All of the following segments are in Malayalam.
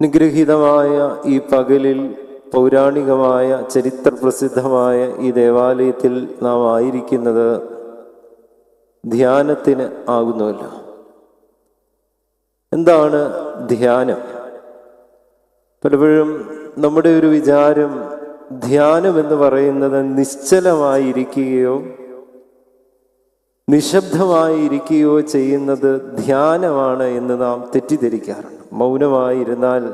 നിഗ്രഹീതമായ ഈ പകലിൽ പൗരാണികമായ ചരിത്രപ്രസിദ്ധമായ ഈ ദേവാലയത്തിൽ നാം ആയിരിക്കുന്നത് ധ്യാനത്തിന് ആകുന്നുവല്ലോ. എന്താണ് ധ്യാനം? പലപ്പോഴും നമ്മുടെ ഒരു വിചാരം ധ്യാനം എന്ന് പറയുന്നത് നിശ്ചലമായിരിക്കുകയോ നിശബ്ദമായിരിക്കുകയോ ചെയ്യുന്നത് ധ്യാനമാണ് എന്ന് നാം തെറ്റിദ്ധരിക്കാറുണ്ട്. മൗനമായിരുന്നാൽ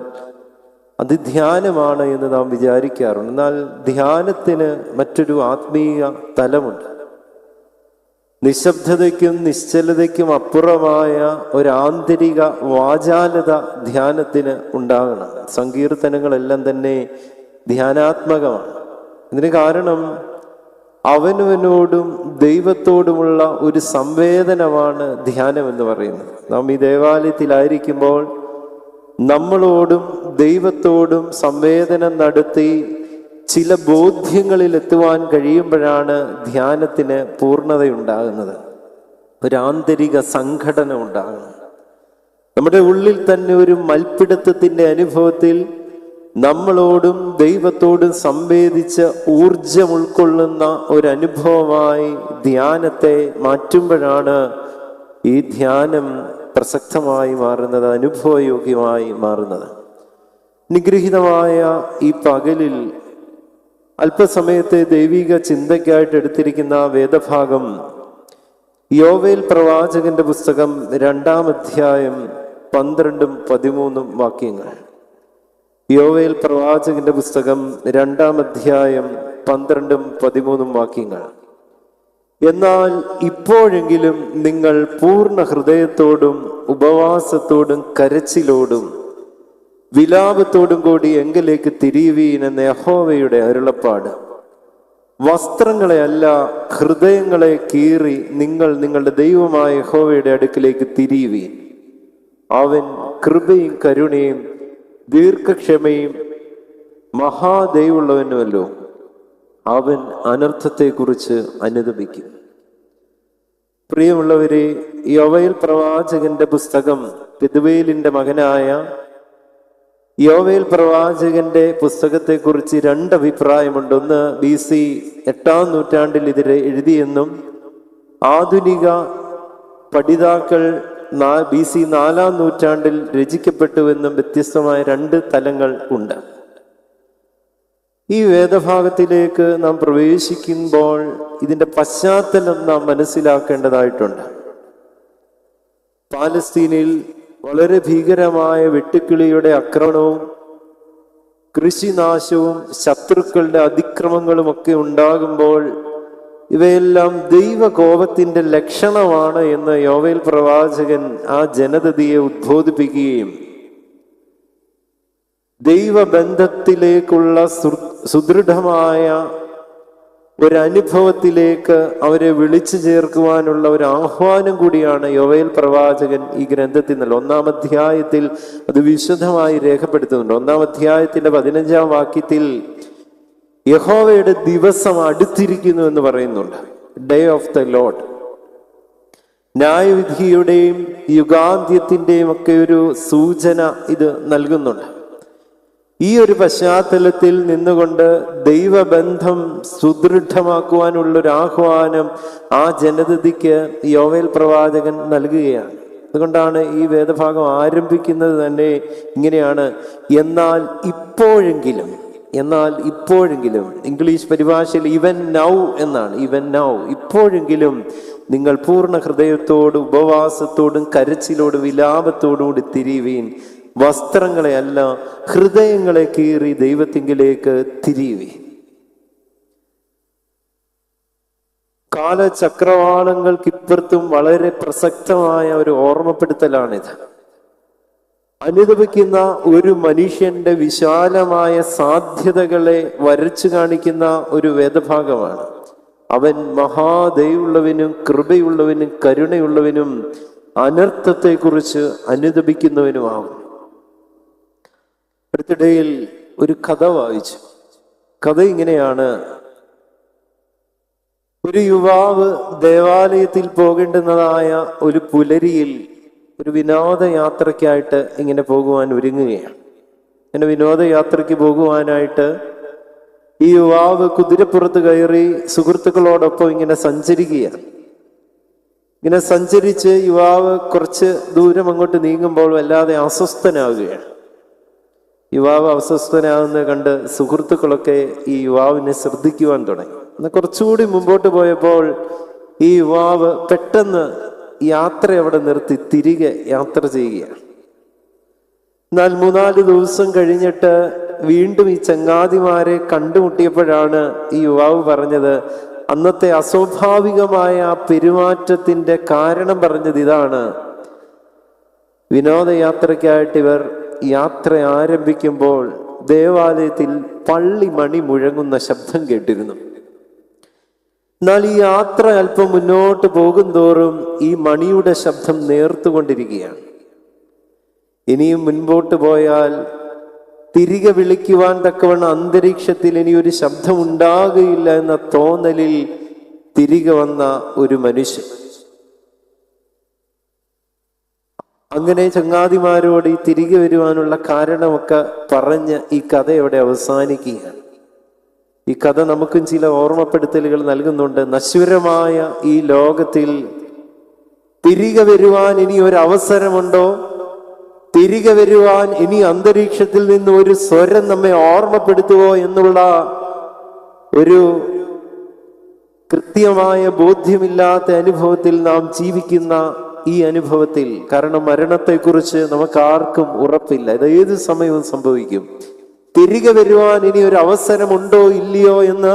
അത് ധ്യാനമാണ് എന്ന് നാം വിചാരിക്കാറുണ്ട്. എന്നാൽ ധ്യാനത്തിന് മറ്റൊരു ആത്മീയ തലമുണ്ട്. നിശബ്ദതയ്ക്കും നിശ്ചലതയ്ക്കും അപ്പുറമായ ഒരാന്തരിക വാചാലത ധ്യാനത്തിന് ഉണ്ടാകണം. സങ്കീർത്തനങ്ങളെല്ലാം തന്നെ ധ്യാനാത്മകമാണ്. ഇതിന് കാരണം അവനവനോടും ദൈവത്തോടുമുള്ള ഒരു സംവേദനമാണ് ധ്യാനം എന്ന് പറയുന്നത്. നാം ഈ ദേവാലയത്തിലായിരിക്കുമ്പോൾ നമ്മളോടും ദൈവത്തോടും സംവേദനം നടത്തി ചില ബോധ്യങ്ങളിൽ എത്തുവാൻ കഴിയുമ്പോഴാണ് ധ്യാനത്തിന് പൂർണ്ണതയുണ്ടാകുന്നത്. ഒരാന്തരിക സംഘടന ഉണ്ടാകുന്നത്. നമ്മുടെ ഉള്ളിൽ തന്നെ ഒരു മൽപ്പിടുത്തത്തിൻ്റെ അനുഭവത്തിൽ നമ്മളോടും ദൈവത്തോടും സംവേദിച്ച് ഊർജം ഉൾക്കൊള്ളുന്ന ഒരനുഭവമായി ധ്യാനത്തെ മാറ്റുമ്പോഴാണ് ഈ ധ്യാനം പ്രസക്തമായി മാറുന്നത്, അനുഭവയോഗ്യമായി മാറുന്നത്. നിഗ്രഹീതമായ ഈ പകലിൽ അല്പസമയത്തെ ദൈവിക ചിന്തയ്ക്കായിട്ട് എടുത്തിരിക്കുന്ന വേദഭാഗം യോവേൽ പ്രവാചകന്റെ പുസ്തകം 2-ാം അധ്യായം 12-13 വാക്യങ്ങൾ. യോവേൽ പ്രവാചകന്റെ പുസ്തകം 2-ാം അധ്യായം 12-13 വാക്യങ്ങൾ. എന്നാൽ ഇപ്പോഴെങ്കിലും നിങ്ങൾ പൂർണ്ണ ഹൃദയത്തോടും ഉപവാസത്തോടും കരച്ചിലോടും വിലാപത്തോടും കൂടി എങ്കിലേക്ക് തിരിയുവീൻ എന്ന യഹോവയുടെ അരുളപ്പാട്. വസ്ത്രങ്ങളെ അല്ല, ഹൃദയങ്ങളെ കീറി നിങ്ങൾ നിങ്ങളുടെ ദൈവമായ യഹോവയുടെ അടുക്കിലേക്ക് തിരിയുവീൻ. അവൻ കൃപയും കരുണയും ദീർഘക്ഷമയും മഹാദയവുള്ളവനുമല്ലോ. അവൻ അനർത്ഥത്തെക്കുറിച്ച് അനുതപിക്കും. പ്രിയമുള്ളവരെ, യോവേൽ പ്രവാചകന്റെ പുസ്തകം പെതുവേലിന്റെ മകനായ യോവേൽ പ്രവാചകന്റെ പുസ്തകത്തെക്കുറിച്ച് 2 അഭിപ്രായമുണ്ട്. ഒന്ന്, BC 8-ാം നൂറ്റാണ്ടിൽ ഇതിനെ എഴുതിയെന്നും ആധുനിക പഠിതാക്കൾ BC 4-ാം നൂറ്റാണ്ടിൽ രചിക്കപ്പെട്ടുവെന്നും വ്യത്യസ്തമായ 2 തലങ്ങൾ ഉണ്ട്. ഈ വേദഭാഗത്തിലേക്ക് നാം പ്രവേശിക്കുമ്പോൾ ഇതിൻ്റെ പശ്ചാത്തലം നാം മനസ്സിലാക്കേണ്ടതായിട്ടുണ്ട്. പാലസ്തീനിൽ വളരെ ഭീകരമായ വെട്ടുക്കിളിയുടെ ആക്രമണവും കൃഷിനാശവും ശത്രുക്കളുടെ അതിക്രമങ്ങളും ഒക്കെ ഉണ്ടാകുമ്പോൾ ഇവയെല്ലാം ദൈവകോപത്തിന്റെ ലക്ഷണമാണ് എന്ന് യോവേൽ പ്രവാചകൻ ആ ജനതയെ ഉദ്ബോധിപ്പിക്കുകയും ദൈവബന്ധത്തിലേക്കുള്ള സുദൃഢമായ ഒരനുഭവത്തിലേക്ക് അവരെ വിളിച്ചു ചേർക്കുവാനുള്ള ഒരു ആഹ്വാനം കൂടിയാണ് യോവേൽ പ്രവാചകൻ ഈ ഗ്രന്ഥത്തിൽ നൽകുന്നത്. 1-ാം അധ്യായത്തിൽ അത് വിശദമായി രേഖപ്പെടുത്തുന്നുണ്ട്. 1-ാം അധ്യായത്തിന്റെ 15-ാം വാക്യത്തിൽ യഹോവയുടെ ദിവസം അടുത്തിരിക്കുന്നു എന്ന് പറയുന്നുണ്ട്. Day of the lord. ന്യായവിധിയുടെയും യുഗാന്ത്യത്തിന്റെയും ഒക്കെ ഒരു സൂചന ഇത് നൽകുന്നുണ്ട്. ഈ ഒരു പശ്ചാത്തലത്തിൽ നിന്നുകൊണ്ട് ദൈവബന്ധം സുദൃഢമാക്കുവാനുള്ളൊരു ആഹ്വാനം ആ ജനതയ്ക്ക് യോവേൽ പ്രവാചകൻ നൽകുകയാണ്. അതുകൊണ്ടാണ് ഈ വേദഭാഗം ആരംഭിക്കുന്നത് തന്നെ ഇങ്ങനെയാണ്: എന്നാൽ ഇപ്പോഴെങ്കിലും. ഇംഗ്ലീഷ് പരിഭാഷയിൽ ഇവൻ നൗ എന്നാണ്. ഇവൻ നൗ, ഇപ്പോഴെങ്കിലും നിങ്ങൾ പൂർണ്ണ ഹൃദയത്തോടും ഉപവാസത്തോടും കരച്ചിലോടും വിലാപത്തോടും കൂടി തിരിയുവീൻ. വസ്ത്രങ്ങളെ അല്ല, ഹൃദയങ്ങളെ കീറി ദൈവത്തിങ്കിലേക്ക് തിരിയുവീൻ. കാലചക്രവാളങ്ങൾക്കിപ്പുറത്തും വളരെ പ്രസക്തമായ ഒരു ഓർമ്മപ്പെടുത്തലാണിത്. അനുതപിക്കുന്ന ഒരു മനുഷ്യന്റെ വിശാലമായ സാധ്യതകളെ വരച്ചു കാണിക്കുന്ന ഒരു വേദഭാഗമാണ്. അവൻ മഹാദയവുള്ളവനും കൃപയുള്ളവനും കരുണയുള്ളവനും അനർത്ഥത്തെക്കുറിച്ച് അനുതപിക്കുന്നവനുമാകും. അടുത്തിടയിൽ ഒരു കഥ വായിച്ചു. കഥ ഇങ്ങനെയാണ്: ഒരു യുവാവ് ദേവാലയത്തിൽ പോകേണ്ടുന്നതായ ഒരു പുലരിയിൽ ഒരു വിനോദയാത്രയ്ക്കായിട്ട് ഇങ്ങനെ പോകുവാൻ ഒരുങ്ങുകയാണ്. ഇങ്ങനെ വിനോദയാത്രയ്ക്ക് പോകുവാനായിട്ട് ഈ യുവാവ് കുതിരപ്പുറത്ത് കയറി സുഹൃത്തുക്കളോടൊപ്പം ഇങ്ങനെ സഞ്ചരിക്കുകയാണ്. ഇങ്ങനെ സഞ്ചരിച്ച് യുവാവ് കുറച്ച് ദൂരം അങ്ങോട്ട് നീങ്ങുമ്പോൾ വല്ലാതെ അസ്വസ്ഥനാവുകയാണ്. യുവാവ് അസ്വസ്ഥനാകുന്നത് കണ്ട് സുഹൃത്തുക്കളൊക്കെ ഈ യുവാവിനെ ശ്രദ്ധിക്കുവാൻ തുടങ്ങി. എന്നാൽ കുറച്ചുകൂടി മുമ്പോട്ട് പോയപ്പോൾ ഈ യുവാവ് പെട്ടെന്ന് യാത്ര അവിടെ നിർത്തി തിരികെ യാത്ര ചെയ്യുകയാണ്. എന്നാൽ 3-4 ദിവസം കഴിഞ്ഞിട്ട് വീണ്ടും ഈ ചങ്ങാതിമാരെ കണ്ടുമുട്ടിയപ്പോഴാണ് ഈ യുവാവ് പറഞ്ഞത്, അന്നത്തെ അസ്വാഭാവികമായ ആ പെരുമാറ്റത്തിന്റെ കാരണം പറഞ്ഞത് ഇതാണ്: വിനോദയാത്രയ്ക്കായിട്ട് ഇവർ യാത്ര ആരംഭിക്കുമ്പോൾ ദേവാലയത്തിൽ പള്ളി മണി മുഴങ്ങുന്ന ശബ്ദം കേട്ടിരുന്നു. എന്നാൽ ഈ യാത്ര അല്പം മുന്നോട്ട് പോകും തോറും ഈ മണിയുടെ ശബ്ദം നേർത്തുകൊണ്ടിരിക്കുകയാണ്. ഇനിയും മുൻപോട്ട് പോയാൽ തിരികെ വിളിക്കുവാൻ തക്കവണ്ണം അന്തരീക്ഷത്തിൽ ഇനി ഒരു ശബ്ദം ഉണ്ടാകുകയില്ല എന്ന തോന്നലിൽ തിരികെ വന്ന ഒരു മനുഷ്യൻ. അങ്ങനെ ചങ്ങാതിമാരോട് ഈ തിരികെ വരുവാനുള്ള കാരണമൊക്കെ പറഞ്ഞ് ഈ കഥ ഇവിടെ അവസാനിക്കുകയാണ്. ഈ കഥ നമുക്കും ചില ഓർമ്മപ്പെടുത്തലുകൾ നൽകുന്നുണ്ട്. നശ്വരമായ ഈ ലോകത്തിൽ തിരികെ വരുവാൻ ഇനി ഒരു അവസരമുണ്ടോ? തിരികെ വരുവാൻ ഇനി അന്തരീക്ഷത്തിൽ നിന്ന് ഒരു സ്വരം നമ്മെ ഓർമ്മപ്പെടുത്തുവോ എന്നുള്ള ഒരു കൃത്യമായ ബോധ്യമില്ലാത്ത അനുഭവത്തിൽ നാം ജീവിക്കുന്ന ഈ അനുഭവത്തിൽ, കാരണം മരണത്തെക്കുറിച്ച് നമുക്ക് ആർക്കും ഉറപ്പില്ല, ഇത് ഏത് സമയവും സംഭവിക്കും. തിരികെ വരുവാൻ ഇനി ഒരു അവസരമുണ്ടോ ഇല്ലയോ എന്ന്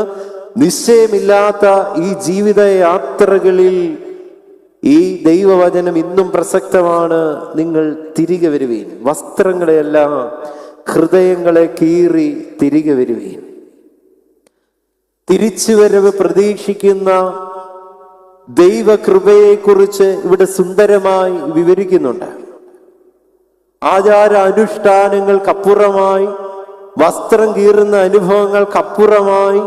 നിശ്ചയമില്ലാത്ത ഈ ജീവിത യാത്രകളിൽ ഈ ദൈവവചനം ഇന്നും പ്രസക്തമാണ്. നിങ്ങൾ തിരികെ വരുവീൻ. വസ്ത്രങ്ങളെയല്ല, ഹൃദയങ്ങളെ കീറി തിരികെ വരുവീൻ. തിരിച്ചുവരവ് പ്രതീക്ഷിക്കുന്ന ദൈവകൃപയെക്കുറിച്ച് ഇവിടെ സുന്ദരമായി വിവരിക്കുന്നുണ്ട്. ആചാര അനുഷ്ഠാനങ്ങൾക്കപ്പുറമായി, വസ്ത്രം കീറുന്ന അനുഭവങ്ങൾക്കപ്പുറമായി,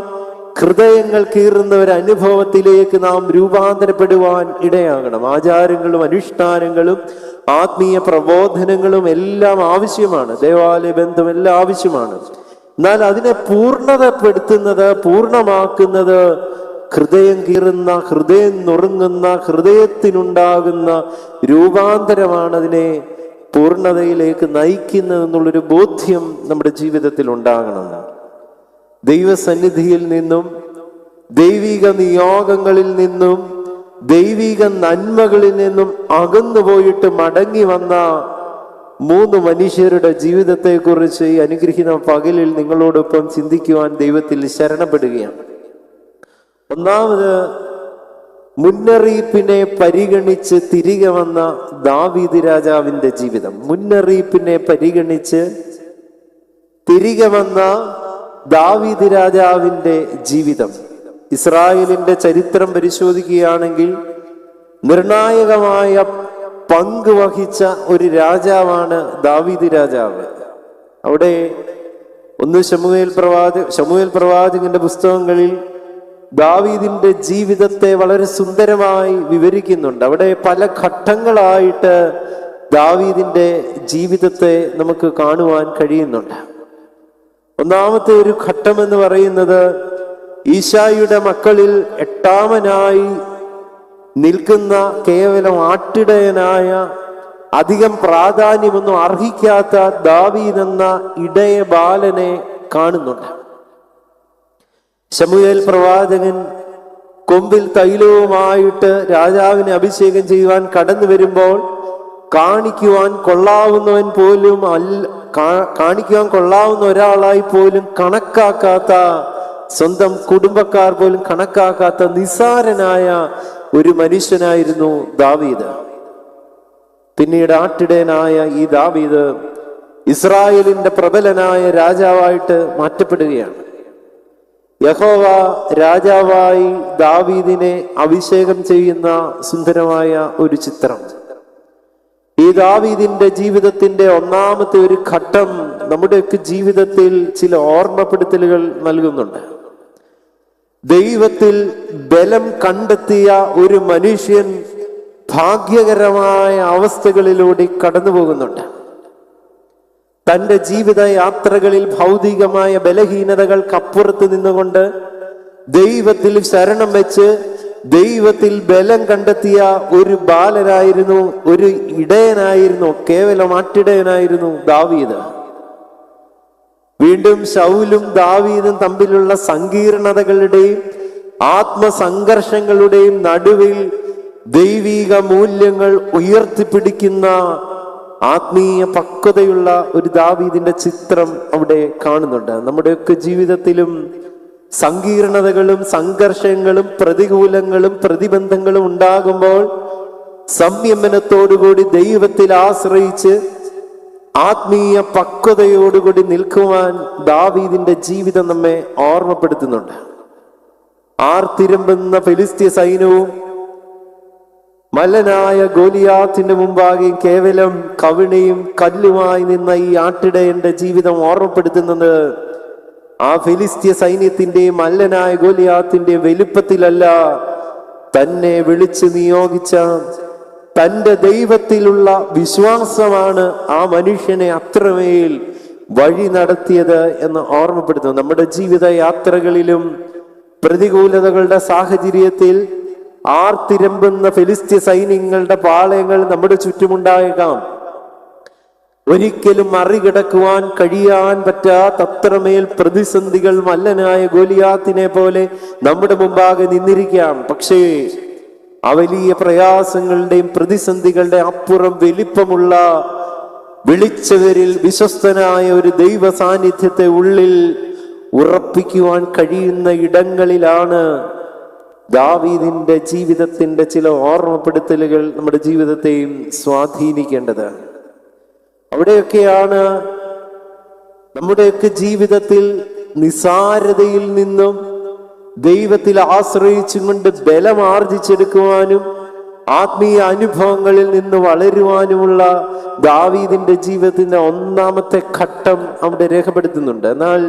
ഹൃദയങ്ങൾ കീറുന്ന ഒരു അനുഭവത്തിലേക്ക് നാം രൂപാന്തരപ്പെടുവാൻ ഇടയാകണം. ആചാരങ്ങളും അനുഷ്ഠാനങ്ങളും ആത്മീയ പ്രബോധനങ്ങളും എല്ലാം ആവശ്യമാണ്. ദേവാലയ ബന്ധം എല്ലാം ആവശ്യമാണ്. എന്നാൽ അതിനെ പൂർണ്ണതപ്പെടുത്തുന്നത്, പൂർണ്ണമാക്കുന്നത് ഹൃദയം കീറുന്ന, ഹൃദയം നുറുങ്ങുന്ന, ഹൃദയത്തിനുണ്ടാകുന്ന രൂപാന്തരമാണ് അതിനെ പൂർണ്ണതയിലേക്ക് നയിക്കുന്നതെന്നുള്ളൊരു ബോധ്യം നമ്മുടെ ജീവിതത്തിൽ ഉണ്ടാകണം. ദൈവസന്നിധിയിൽ നിന്നും, ദൈവിക നിയോഗങ്ങളിൽ നിന്നും, ദൈവിക നന്മകളിൽ നിന്നും അകന്നുപോയിട്ട് മടങ്ങി വന്ന 3 മനുഷ്യരുടെ ജീവിതത്തെക്കുറിച്ച് ഈ അനുഗ്രഹീത പകലിൽ നിങ്ങളോടൊപ്പം ചിന്തിക്കുവാൻ ദൈവത്തിൽ ശരണപ്പെടുകയാണ്. ഒന്നാമത്, മുന്നറിയിപ്പിനെ പരിഗണിച്ച് തിരികെ വന്ന ദാവീദ് രാജാവിന്റെ ജീവിതം. മുന്നറിയിപ്പിനെ പരിഗണിച്ച് തിരികെ വന്ന ദാവീദ് രാജാവിന്റെ ജീവിതം. ഇസ്രായേലിന്റെ ചരിത്രം പരിശോധിക്കുകയാണെങ്കിൽ നിർണായകമായ പങ്ക് വഹിച്ച ഒരു രാജാവാണ് ദാവീദ് രാജാവ്. അവിടെ ശമൂവേൽ പ്രവാചകന്റെ പുസ്തകങ്ങളിൽ ദാവീദിന്റെ ജീവിതത്തെ വളരെ സുന്ദരമായി വിവരിക്കുന്നുണ്ട്. അവിടെ പല ഘട്ടങ്ങളായിട്ട് ദാവീദിന്റെ ജീവിതത്തെ നമുക്ക് കാണുവാൻ കഴിയുന്നുണ്ട്. ഒന്നാമത്തെ ഒരു ഘട്ടം എന്ന് പറയുന്നത്, ഈശായിയുടെ മക്കളിൽ 8ാമനായി നിൽക്കുന്ന, കേവലം ആട്ടിടയനായ, അധികം പ്രാധാന്യമൊന്നും അർഹിക്കാത്ത ദാവീദ് എന്ന ഇടയ ബാലനെ കാണുന്നുണ്ട്. ശമൂവേൽ പ്രവാചകൻ കൊമ്പിൽ തൈലവുമായിട്ട് രാജാവിനെ അഭിഷേകം ചെയ്യുവാൻ കടന്നു വരുമ്പോൾ കാണിക്കുവാൻ കൊള്ളാവുന്ന ഒരാളായി പോലും കണക്കാക്കാത്ത, സ്വന്തം കുടുംബക്കാർ പോലും കണക്കാക്കാത്ത നിസ്സാരനായ ഒരു മനുഷ്യനായിരുന്നു ദാവീദ്. പിന്നീട് ആട്ടിടയനായ ഈ ദാവീദ് ഇസ്രായേലിന്റെ പ്രബലനായ രാജാവായിട്ട് മാറ്റപ്പെടുകയാണ്. യഹോവ രാജാവായി ദാവീദിനെ അഭിഷേകം ചെയ്യുന്ന സുന്ദരമായ ഒരു ചിത്രം. ഈ ദാവീദിന്റെ ജീവിതത്തിന്റെ ഒന്നാമത്തെ ഒരു ഘട്ടം നമ്മുടെയൊക്കെ ജീവിതത്തിൽ ചില ഓർമ്മപ്പെടുത്തലുകൾ നൽകുന്നുണ്ട്. ദൈവത്തിൽ ബലം കണ്ടെത്തിയ ഒരു മനുഷ്യൻ ഭാഗ്യകരമായ അവസ്ഥകളിലൂടെ കടന്നു പോകുന്നുണ്ട്. തൻ്റെ ജീവിത യാത്രകളിൽ ഭൗതികമായ ബലഹീനതകൾക്കപ്പുറത്ത് നിന്നുകൊണ്ട് ദൈവത്തിൽ ശരണം വെച്ച് ദൈവത്തിൽ ബലം കണ്ടെത്തിയ ഒരു ബാലനായിരുന്നു, ഒരു ഇടയനായിരുന്നു, കേവലം ആട്ടിടയനായിരുന്നു ദാവീദ്. വീണ്ടും ശൗലും ദാവീദും തമ്മിലുള്ള സങ്കീർണതകളുടെയും ആത്മസംഘർഷങ്ങളുടെയും നടുവിൽ ദൈവിക മൂല്യങ്ങൾ ഉയർത്തിപ്പിടിക്കുന്ന ആത്മീയ പക്വതയുള്ള ഒരു ദാവീദിന്റെ ചിത്രം അവിടെ കാണുന്നുണ്ട്. നമ്മുടെയൊക്കെ ജീവിതത്തിലും സങ്കീർണതകളും സംഘർഷങ്ങളും പ്രതികൂലങ്ങളും പ്രതിബന്ധങ്ങളും ഉണ്ടാകുമ്പോൾ സംയമനത്തോടുകൂടി ദൈവത്തിൽ ആശ്രയിച്ച് ആത്മീയ പക്വതയോടുകൂടി നിൽക്കുവാൻ ദാവീദിന്റെ ജീവിതം നമ്മെ ഓർമ്മപ്പെടുത്തുന്നുണ്ട്. ആർത്തിരമ്പുന്ന ഫെലിസ്ത്യ സൈന്യവും മല്ലനായ ഗോലിയാത്തിന്റെ മുമ്പാകെ കേവലം കവിണയും കല്ലുമായി നിന്ന ഈ ആട്ടിടയന്റെ ജീവിതം ഓർമ്മപ്പെടുത്തുന്നത് ആ ഫെലിസ്ത്യ സൈന്യത്തിന്റെ മല്ലനായ ഗോലിയാത്തിന്റെ വലുപ്പത്തിലല്ല, തന്നെ വിളിച്ചു നിയോഗിച്ച തൻ്റെ ദൈവത്തിലുള്ള വിശ്വാസമാണ് ആ മനുഷ്യനെ അത്രമേൽ വഴി നടത്തിയത് എന്ന് ഓർമ്മപ്പെടുത്തുന്നു. നമ്മുടെ ജീവിത യാത്രകളിലും പ്രതികൂലതകളുടെ സാഹചര്യത്തിൽ ആർത്തിരമ്പുന്ന ഫെലിസ്ത്യ സൈന്യങ്ങളുടെ പാളയങ്ങൾ നമ്മുടെ ചുറ്റുമുണ്ടായേക്കാം. ഒരിക്കലും മറികടക്കുവാൻ കഴിയാൻ പറ്റാത്തത്രമേൽ പ്രതിസന്ധികൾ മല്ലനായ ഗോലിയാത്തിനെ പോലെ നമ്മുടെ മുമ്പാകെ നിന്നിരിക്കാം. പക്ഷേ ആ വലിയ പ്രയാസങ്ങളുടെയും പ്രതിസന്ധികളുടെ അപ്പുറം വലിപ്പമുള്ള വിളിച്ചവരിൽ വിശ്വസ്തനായ ഒരു ദൈവ സാന്നിധ്യത്തെ ഉള്ളിൽ ഉറപ്പിക്കുവാൻ കഴിയുന്ന ഇടങ്ങളിലാണ് ദാവീദിന്റെ ജീവിതത്തിന്റെ ചില ഓർമ്മപ്പെടുത്തലുകൾ നമ്മുടെ ജീവിതത്തെയും സ്വാധീനിക്കേണ്ടത്. അവിടെയൊക്കെയാണ് നമ്മുടെയൊക്കെ ജീവിതത്തിൽ നിസാരതയിൽ നിന്നും ദൈവത്തിൽ ആശ്രയിച്ചും കൊണ്ട് ബലം ആർജിച്ചെടുക്കുവാനും ആത്മീയ അനുഭവങ്ങളിൽ നിന്ന് വളരുവാനുമുള്ള ദാവീദിന്റെ ജീവിതത്തിന്റെ ഒന്നാമത്തെ ഘട്ടം അവിടെ രേഖപ്പെടുത്തുന്നുണ്ട്. എന്നാൽ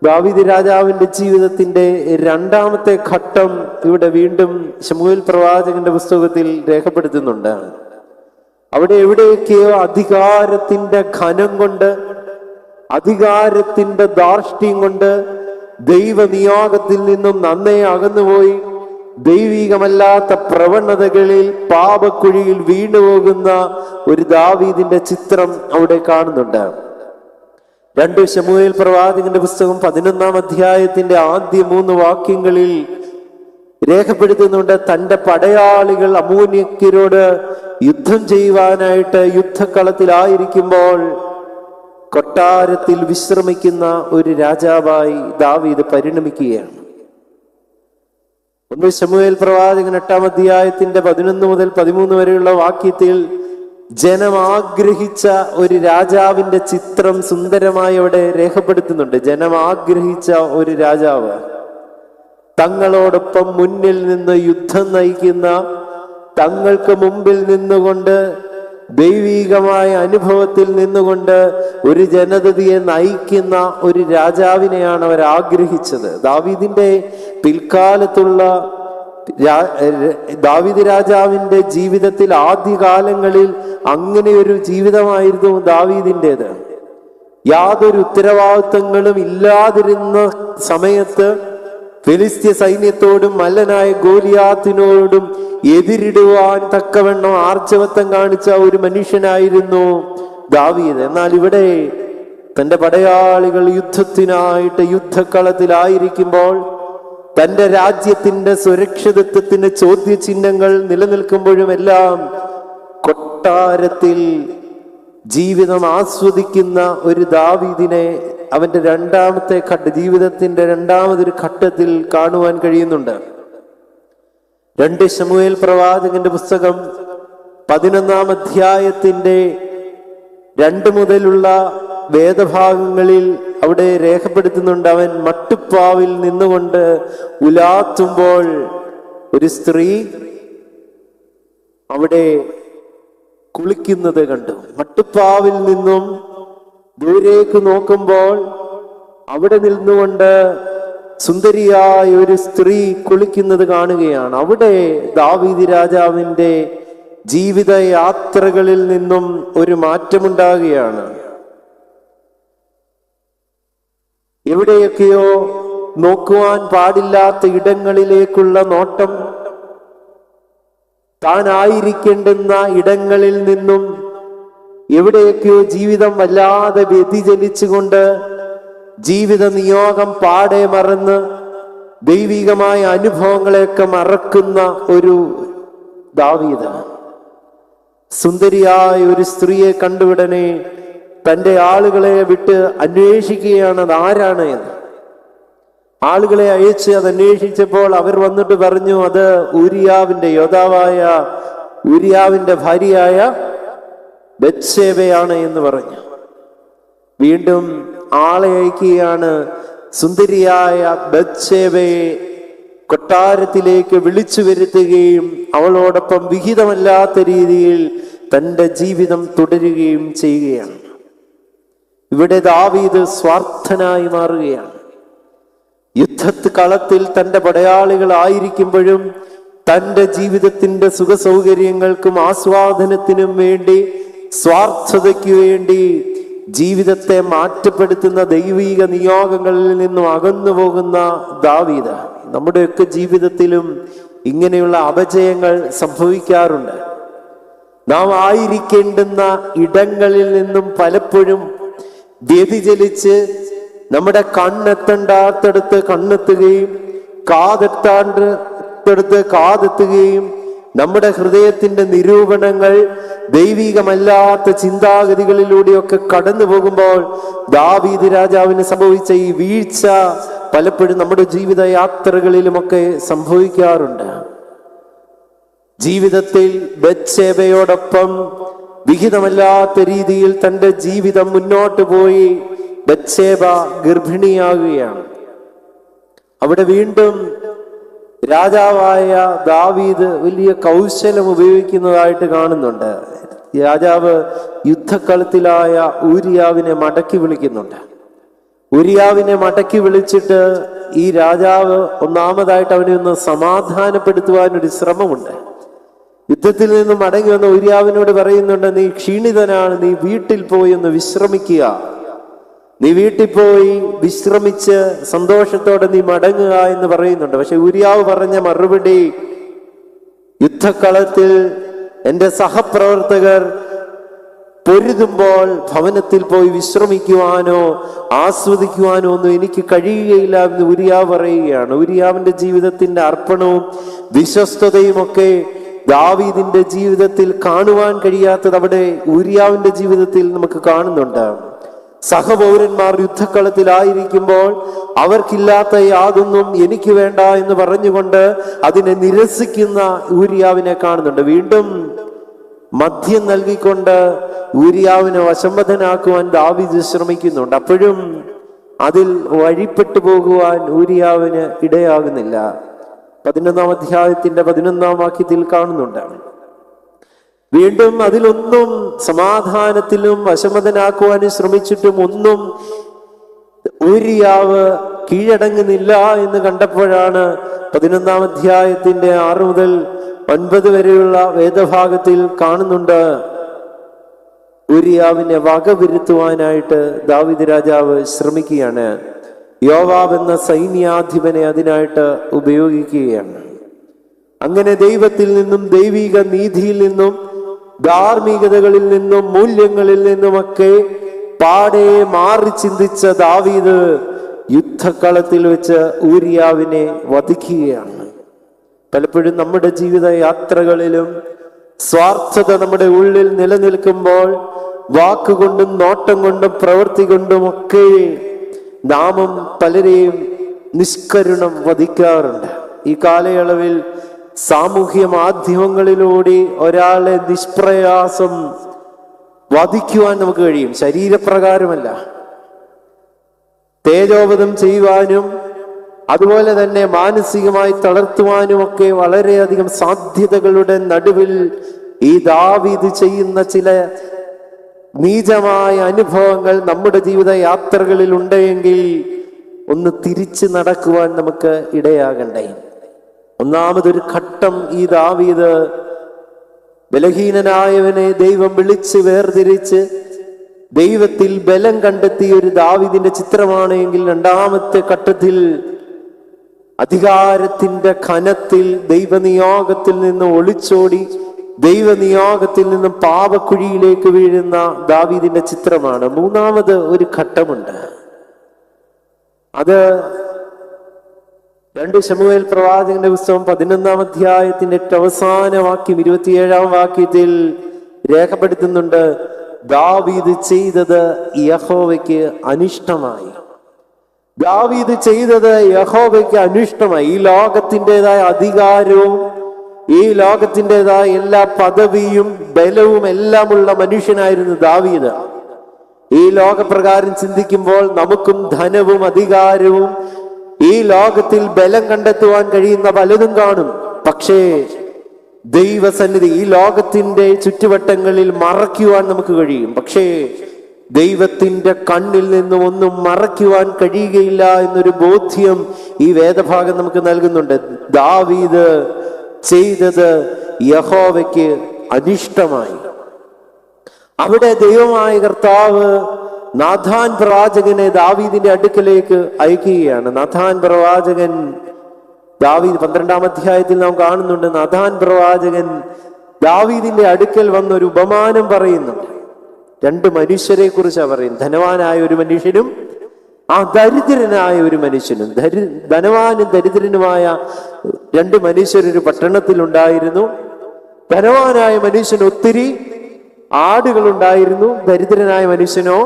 ദാവീദ് രാജാവിന്റെ ജീവിതത്തിന്റെ രണ്ടാമത്തെ ഘട്ടം ഇവിടെ വീണ്ടും ശമൂവേൽ പ്രവാചകന്റെ പുസ്തകത്തിൽ രേഖപ്പെടുത്തുന്നുണ്ട്. അവിടെ എവിടെയൊക്കെയോ അധികാരത്തിന്റെ ഘനം കൊണ്ട്, അധികാരത്തിന്റെ ധാർഷ്ട്യം കൊണ്ട് ദൈവനിയോഗത്തിൽ നിന്നും നന്നേ അകന്നുപോയി ദൈവികമല്ലാത്ത പ്രവണതകളിൽ പാപക്കുഴിയിൽ വീണുപോകുന്ന ഒരു ദാവീദിന്റെ ചിത്രം അവിടെ കാണുന്നുണ്ട്. 2 ശമൂവേൽ പ്രവാചകന്റെ പുസ്തകം 11-ാം അധ്യായത്തിന്റെ ആദ്യ 3 വാക്യങ്ങളിൽ രേഖപ്പെടുത്തുന്നുണ്ട്. തന്റെ പടയാളികൾ അമ്മോന്യരോട് യുദ്ധം ചെയ്യുവാനായിട്ട് യുദ്ധക്കളത്തിലായിരിക്കുമ്പോൾ കൊട്ടാരത്തിൽ വിശ്രമിക്കുന്ന ഒരു രാജാവായി ദാവീദ് പരിണമിക്കുകയാണ്. 1 ശമൂവേൽ പ്രവാചകൻ 8-ാം അധ്യായത്തിന്റെ 11 മുതൽ 13 വരെയുള്ള വാക്യത്തിൽ ജനം ആഗ്രഹിച്ച ഒരു രാജാവിന്റെ ചിത്രം സുന്ദരമായി അവിടെ രേഖപ്പെടുത്തുന്നുണ്ട്. ജനം ആഗ്രഹിച്ച ഒരു രാജാവ്, തങ്ങളോടൊപ്പം മുന്നിൽ നിന്ന് യുദ്ധം നയിക്കുന്ന, തങ്ങൾക്ക് മുമ്പിൽ നിന്നുകൊണ്ട് ദൈവീകമായ അനുഭവത്തിൽ നിന്നുകൊണ്ട് ഒരു ജനതയെ നയിക്കുന്ന ഒരു രാജാവിനെയാണ് അവർ ആഗ്രഹിച്ചത്. ദാവീദിന്റെ പിൽക്കാലത്തുള്ള ദാവീദ് രാജാവിന്റെ ജീവിതത്തിൽ ആദ്യകാലങ്ങളിൽ അങ്ങനെ ഒരു ജീവിതമായിരുന്നു ദാവീദിൻ്റെത്. യാതൊരു ഉത്തരവാദിത്വങ്ങളും ഇല്ലാതിരുന്ന സമയത്ത് ഫെലിസ്ത്യ സൈന്യത്തോടും മല്ലനായ ഗോലിയാത്തിനോടും എതിരിടുവാൻ തക്കവണ്ണം ആർജവത്വം കാണിച്ച ഒരു മനുഷ്യനായിരുന്നു ദാവീദ്. എന്നാൽ ഇവിടെ തന്റെ പടയാളികൾ യുദ്ധത്തിനായിട്ട് യുദ്ധക്കളത്തിലായിരിക്കുമ്പോൾ, തന്റെ രാജ്യത്തിന്റെ സുരക്ഷിതത്വത്തിന് ചോദ്യചിഹ്നങ്ങൾ നിലനിൽക്കുമ്പോഴുമെല്ലാം കൊട്ടാരത്തിൽ ജീവിതം ആസ്വദിക്കുന്ന ഒരു ദാവീദിനെ അവന്റെ ജീവിതത്തിന്റെ രണ്ടാമതൊരു ഘട്ടത്തിൽ കാണുവാൻ കഴിയുന്നുണ്ട്. 2 ശമൂവേൽ പ്രവാചകന്റെ പുസ്തകം 11-ാം അധ്യായത്തിന്റെ 2 മുതലുള്ള വേദഭാഗങ്ങളിൽ അവിടെ രേഖപ്പെടുത്തുന്നുണ്ട്. അവൻ മട്ടുപ്പാവിൽ നിന്നുകൊണ്ട് ഉലാത്തുമ്പോൾ ഒരു സ്ത്രീ അവിടെ കുളിക്കുന്നത് കണ്ടു. മട്ടുപ്പാവിൽ നിന്നും ദൂരേക്ക് നോക്കുമ്പോൾ അവിടെ നിന്നുകൊണ്ട് സുന്ദരിയായ ഒരു സ്ത്രീ കുളിക്കുന്നത് കാണുകയാണ്. അവിടെ ദാവീദ് ജീവിത യാത്രകളിൽ നിന്നും ഒരു മാറ്റമുണ്ടാകുകയാണ്. എവിടെയൊക്കെയോ നോക്കുവാൻ പാടില്ലാത്ത ഇടങ്ങളിലേക്കുള്ള നോട്ടം, താൻ ആയിരിക്കേണ്ടുന്ന ഇടങ്ങളിൽ നിന്നും എവിടെയൊക്കെയോ ജീവിതം വല്ലാതെ വ്യതിചലിച്ചുകൊണ്ട് ജീവിത നിയോഗം പാടെ മറന്ന് ദൈവികമായ അനുഭവങ്ങളെയൊക്കെ മറക്കുന്ന ഒരു ദാവീദ്. സുന്ദരിയായ ഒരു സ്ത്രീയെ കണ്ടുവിടനെ തൻ്റെ ആളുകളെ വിട്ട് അന്വേഷിക്കുകയാണ് അത് ആരാണ് എന്ന്. ആളുകളെ അയച്ച് അത് അന്വേഷിച്ചപ്പോൾ അവർ വന്നിട്ട് പറഞ്ഞു, അത് ഊരിയാവിന്റെ യോദ്ധാവായ ഊരിയാവിന്റെ ഭാര്യയായ ബത്ശേബയാണ് എന്ന് പറഞ്ഞു. വീണ്ടും ആളെ അയക്കുകയാണ്. സുന്ദരിയായ ബത്ശേബയെ കൊട്ടാരത്തിലേക്ക് വിളിച്ചു വരുത്തുകയും അവളോടൊപ്പം വിഹിതമല്ലാത്ത രീതിയിൽ തൻ്റെ ജീവിതം തുടരുകയും ചെയ്യുകയാണ്. ഇവിടെ ദാവീദ് സ്വാർത്ഥനായി മാറുകയാണ്. യുദ്ധത്ത് കളത്തിൽ തൻ്റെ പടയാളികൾ ആയിരിക്കുമ്പോഴും തൻ്റെ ജീവിതത്തിന്റെ സുഖസൗകര്യങ്ങൾക്കും ആസ്വാദനത്തിനും വേണ്ടി, സ്വാർത്ഥതയ്ക്ക് വേണ്ടി ജീവിതത്തെ മാറ്റപ്പെടുത്തുന്ന ദൈവിക നിയോഗങ്ങളിൽ നിന്നും അകന്നു പോകുന്ന ദാവീദ്. നമ്മുടെയൊക്കെ ജീവിതത്തിലും ഇങ്ങനെയുള്ള അപജയങ്ങൾ സംഭവിക്കാറുണ്ട്. നാം ആയിരിക്കേണ്ടുന്ന ഇടങ്ങളിൽ നിന്നും പലപ്പോഴും വ്യതിചലിച്ച് നമ്മുടെ കണ്ണെത്തേണ്ടാത്തടുത്ത് കണ്ണെത്തുകയും കാതെത്താണ്ടടുത്ത് കാതെത്തുകയും നമ്മുടെ ഹൃദയത്തിന്റെ നിരൂപണങ്ങൾ ദൈവികമല്ലാത്ത ചിന്താഗതികളിലൂടെയൊക്കെ കടന്നു പോകുമ്പോൾ ദാവീദ് രാജാവിന് സംഭവിച്ച ഈ വീഴ്ച പലപ്പോഴും നമ്മുടെ ജീവിത യാത്രകളിലുമൊക്കെ സംഭവിക്കാറുണ്ട്. ജീവിതത്തിൽ ബത്ശേബയോടൊപ്പം വിഹിതമല്ലാത്ത രീതിയിൽ തൻ്റെ ജീവിതം മുന്നോട്ട് പോയി ബത്ശേബ ഗർഭിണിയാകുകയാണ്. അവിടെ വീണ്ടും രാജാവായ ദാവീദ് വലിയ കൗശലം ഉപയോഗിക്കുന്നതായിട്ട് കാണുന്നുണ്ട്. രാജാവ് യുദ്ധക്കളത്തിലായ ഊരിയാവിനെ മടക്കി വിളിക്കുന്നുണ്ട്. ഊരിയാവിനെ മടക്കി വിളിച്ചിട്ട് ഈ രാജാവ് ഒന്നാമതായിട്ട് അവനെ ഒന്ന് സമാധാനപ്പെടുത്തുവാനൊരു ശ്രമമുണ്ട്. യുദ്ധത്തിൽ നിന്നും മടങ്ങി വന്ന ഊരിയാവിനോട് പറയുന്നുണ്ട്, നീ ക്ഷീണിതനാണ്, നീ വീട്ടിൽ പോയി ഒന്ന് വിശ്രമിക്കുക, നീ വീട്ടിൽ പോയി വിശ്രമിച്ച് സന്തോഷത്തോടെ നീ മടങ്ങുക എന്ന് പറയുന്നുണ്ട്. പക്ഷെ ഊരിയാവ് പറഞ്ഞ മറുപടി, യുദ്ധക്കളത്തിൽ എൻ്റെ സഹപ്രവർത്തകർ പൊരുതുമ്പോൾ ഭവനത്തിൽ പോയി വിശ്രമിക്കുവാനോ ആസ്വദിക്കുവാനോ ഒന്നും എനിക്ക് കഴിയുകയില്ല എന്ന് ഊരിയാവ് പറയുകയാണ്. ഊരിയാവിന്റെ ജീവിതത്തിന്റെ അർപ്പണവും വിശ്വസ്തതയും ഒക്കെ ദാവീദിന്റെ ജീവിതത്തിൽ കാണുവാൻ കഴിയാത്തത് അവിടെ ഊരിയാവിന്റെ ജീവിതത്തിൽ നമുക്ക് കാണുന്നുണ്ട്. സഹപൗരന്മാർ യുദ്ധക്കളത്തിലായിരിക്കുമ്പോൾ അവർക്കില്ലാത്ത യാതൊന്നും എനിക്ക് വേണ്ട എന്ന് പറഞ്ഞുകൊണ്ട് അതിനെ നിരസിക്കുന്ന ഊരിയാവിനെ കാണുന്നുണ്ട്. വീണ്ടും മദ്യം നൽകിക്കൊണ്ട് ഊരിയാവിനെ വശംവദനാക്കുവാൻ ദാവീദ് ശ്രമിക്കുന്നുണ്ട്. അപ്പോഴും അതിൽ വഴിപ്പെട്ടു പോകുവാൻ ഊരിയാവിന് ഇടയാകുന്നില്ല. 11-ാം അധ്യായത്തിന്റെ 11-ാം വാക്യത്തിൽ കാണുന്നുണ്ട്. വീണ്ടും അതിലൊന്നും സമാധാനത്തിലും വശംവദനാക്കുവാനും ശ്രമിച്ചിട്ടും ഒന്നും ഊരിയാവ് കീഴടങ്ങുന്നില്ല എന്ന് കണ്ടപ്പോഴാണ് 11-ാം അധ്യായത്തിന്റെ 6 മുതൽ 9 വരെയുള്ള വേദഭാഗത്തിൽ കാണുന്നുണ്ട്, ഊരിയാവിനെ വകവരുത്തുവാനായിട്ട് ദാവീദ് രാജാവ് ശ്രമിക്കുകയാണ്. യോവാബ് എന്ന സൈന്യാധിപനെ അതിനായിട്ട് ഉപയോഗിക്കുകയാണ്. അങ്ങനെ ദൈവത്തിൽ നിന്നും ദൈവിക നീതിയിൽ നിന്നും ധാർമ്മികതകളിൽ നിന്നും മൂല്യങ്ങളിൽ നിന്നുമൊക്കെ പാടെ മാറി ചിന്തിച്ച ദാവീദ് യുദ്ധക്കളത്തിൽ വെച്ച് ഊരിയാവിനെ വധിക്കുകയാണ്. പലപ്പോഴും നമ്മുടെ ജീവിത യാത്രകളിലും സ്വാർത്ഥത നമ്മുടെ ഉള്ളിൽ നിലനിൽക്കുമ്പോൾ വാക്കുകൊണ്ടും നോട്ടം കൊണ്ടും പ്രവൃത്തി കൊണ്ടുമൊക്കെ നാമും പലരെയും നിഷ്കരുണം വധിക്കാറുണ്ട്. ഈ കാലയളവിൽ സാമൂഹ്യ മാധ്യമങ്ങളിലൂടെ ഒരാളെ നിഷ്പ്രയാസം വധിക്കുവാൻ നമുക്ക് കഴിയും. ശരീരപ്രകാരമല്ല, തേജോവധം ചെയ്യുവാനും അതുപോലെ തന്നെ മാനസികമായി തളർത്തുവാനും ഒക്കെ വളരെയധികം സാധ്യതകളുടെ നടുവിൽ ഈ ദാവീദ് ചെയ്യുന്ന ചില നീചമായ അനുഭവങ്ങൾ നമ്മുടെ ജീവിത യാത്രകളിൽ ഉണ്ടെങ്കിൽ ഒന്ന് തിരിച്ചു നടക്കുവാൻ നമുക്ക് ഇടയാകണ്ടേ. ഒന്നാമതൊരു ഘട്ടം ഈ ദാവീദ് ബലഹീനനായവനെ ദൈവം വിളിച്ച് വേർതിരിച്ച് ദൈവത്തിൽ ബലം കണ്ടെത്തിയ ഒരു ദാവീദിന്റെ ചിത്രമാണ് എങ്കിൽ, രണ്ടാമത്തെ ഘട്ടത്തിൽ അധികാരത്തിന്റെ ഘനത്തിൽ ദൈവനിയോഗത്തിൽ നിന്ന് ഒളിച്ചോടി ദൈവനിയോഗത്തിൽ നിന്നും പാപക്കുഴിയിലേക്ക് വീഴുന്ന ദാവീദിന്റെ ചിത്രമാണ്. മൂന്നാമത് ഒരു ഘട്ടമുണ്ട്. അത് 2 ശമൂവേൽ പ്രവാചകന്റെ പുസ്തകം 11-ാം അധ്യായത്തിന്റെ അവസാന വാക്യം 27-ാം വാക്യത്തിൽ രേഖപ്പെടുത്തുന്നുണ്ട്. ദാവീദ് ചെയ്തത് യഹോവയ്ക്ക് അനിഷ്ടമായി. ദാവീദ് ചെയ്തത് യഹോവയ്ക്ക് അനിഷ്ടമായി. ഈ ലോകത്തിൻ്റെതായ അധികാരവും ഈ ലോകത്തിൻ്റെതായ എല്ലാ പദവിയും ബലവും എല്ലാമുള്ള മനുഷ്യനായിരുന്നു ദാവീദ്. ഈ ലോകപ്രകാരം ചിന്തിക്കുമ്പോൾ നമുക്കും ധനവും അധികാരവും ഈ ലോകത്തിൽ ബലം കണ്ടെത്തുവാൻ കഴിയുന്ന പലതും കാണും. പക്ഷേ ദൈവസന്നിധി ഈ ലോകത്തിന്റെ ചുറ്റുവട്ടങ്ങളിൽ മറയ്ക്കുവാൻ നമുക്ക് കഴിയും. പക്ഷേ ദൈവത്തിന്റെ കണ്ണിൽ നിന്നും ഒന്നും മറയ്ക്കുവാൻ കഴിയുകയില്ല എന്നൊരു ബോധ്യം ഈ വേദഭാഗം നമുക്ക് നൽകുന്നുണ്ട്. ദാവീദ് ചെയ്തത് യഹോവയ്ക്ക് അനിഷ്ടമായി. അവിടെ ദൈവമായ കർത്താവ് നാഥാൻ പ്രവാചകനെ ദാവീദിന്റെ അടുക്കലേക്ക് അയക്കുകയാണ്. നാഥാൻ പ്രവാചകൻ ദാവീദ് 12-ാം അധ്യായത്തിൽ നാം കാണുന്നുണ്ട്. നാഥാൻ പ്രവാചകൻ ദാവീദിന്റെ അടുക്കൽ വന്നൊരു ഉപമാനം പറയുന്നുണ്ട്. 2 മനുഷ്യരെ കുറിച്ചാണ് പറയുന്നത്. ധനവാനായ ഒരു മനുഷ്യനും ദരിദ്രനായ ഒരു മനുഷ്യനും. ധനവാനും ദരിദ്രനുമായ 2 മനുഷ്യരൊരു പട്ടണത്തിൽ ഉണ്ടായിരുന്നു. ധനവാനായ മനുഷ്യന് ഒത്തിരി ആടുകൾ ഉണ്ടായിരുന്നു. ദരിദ്രനായ മനുഷ്യനോ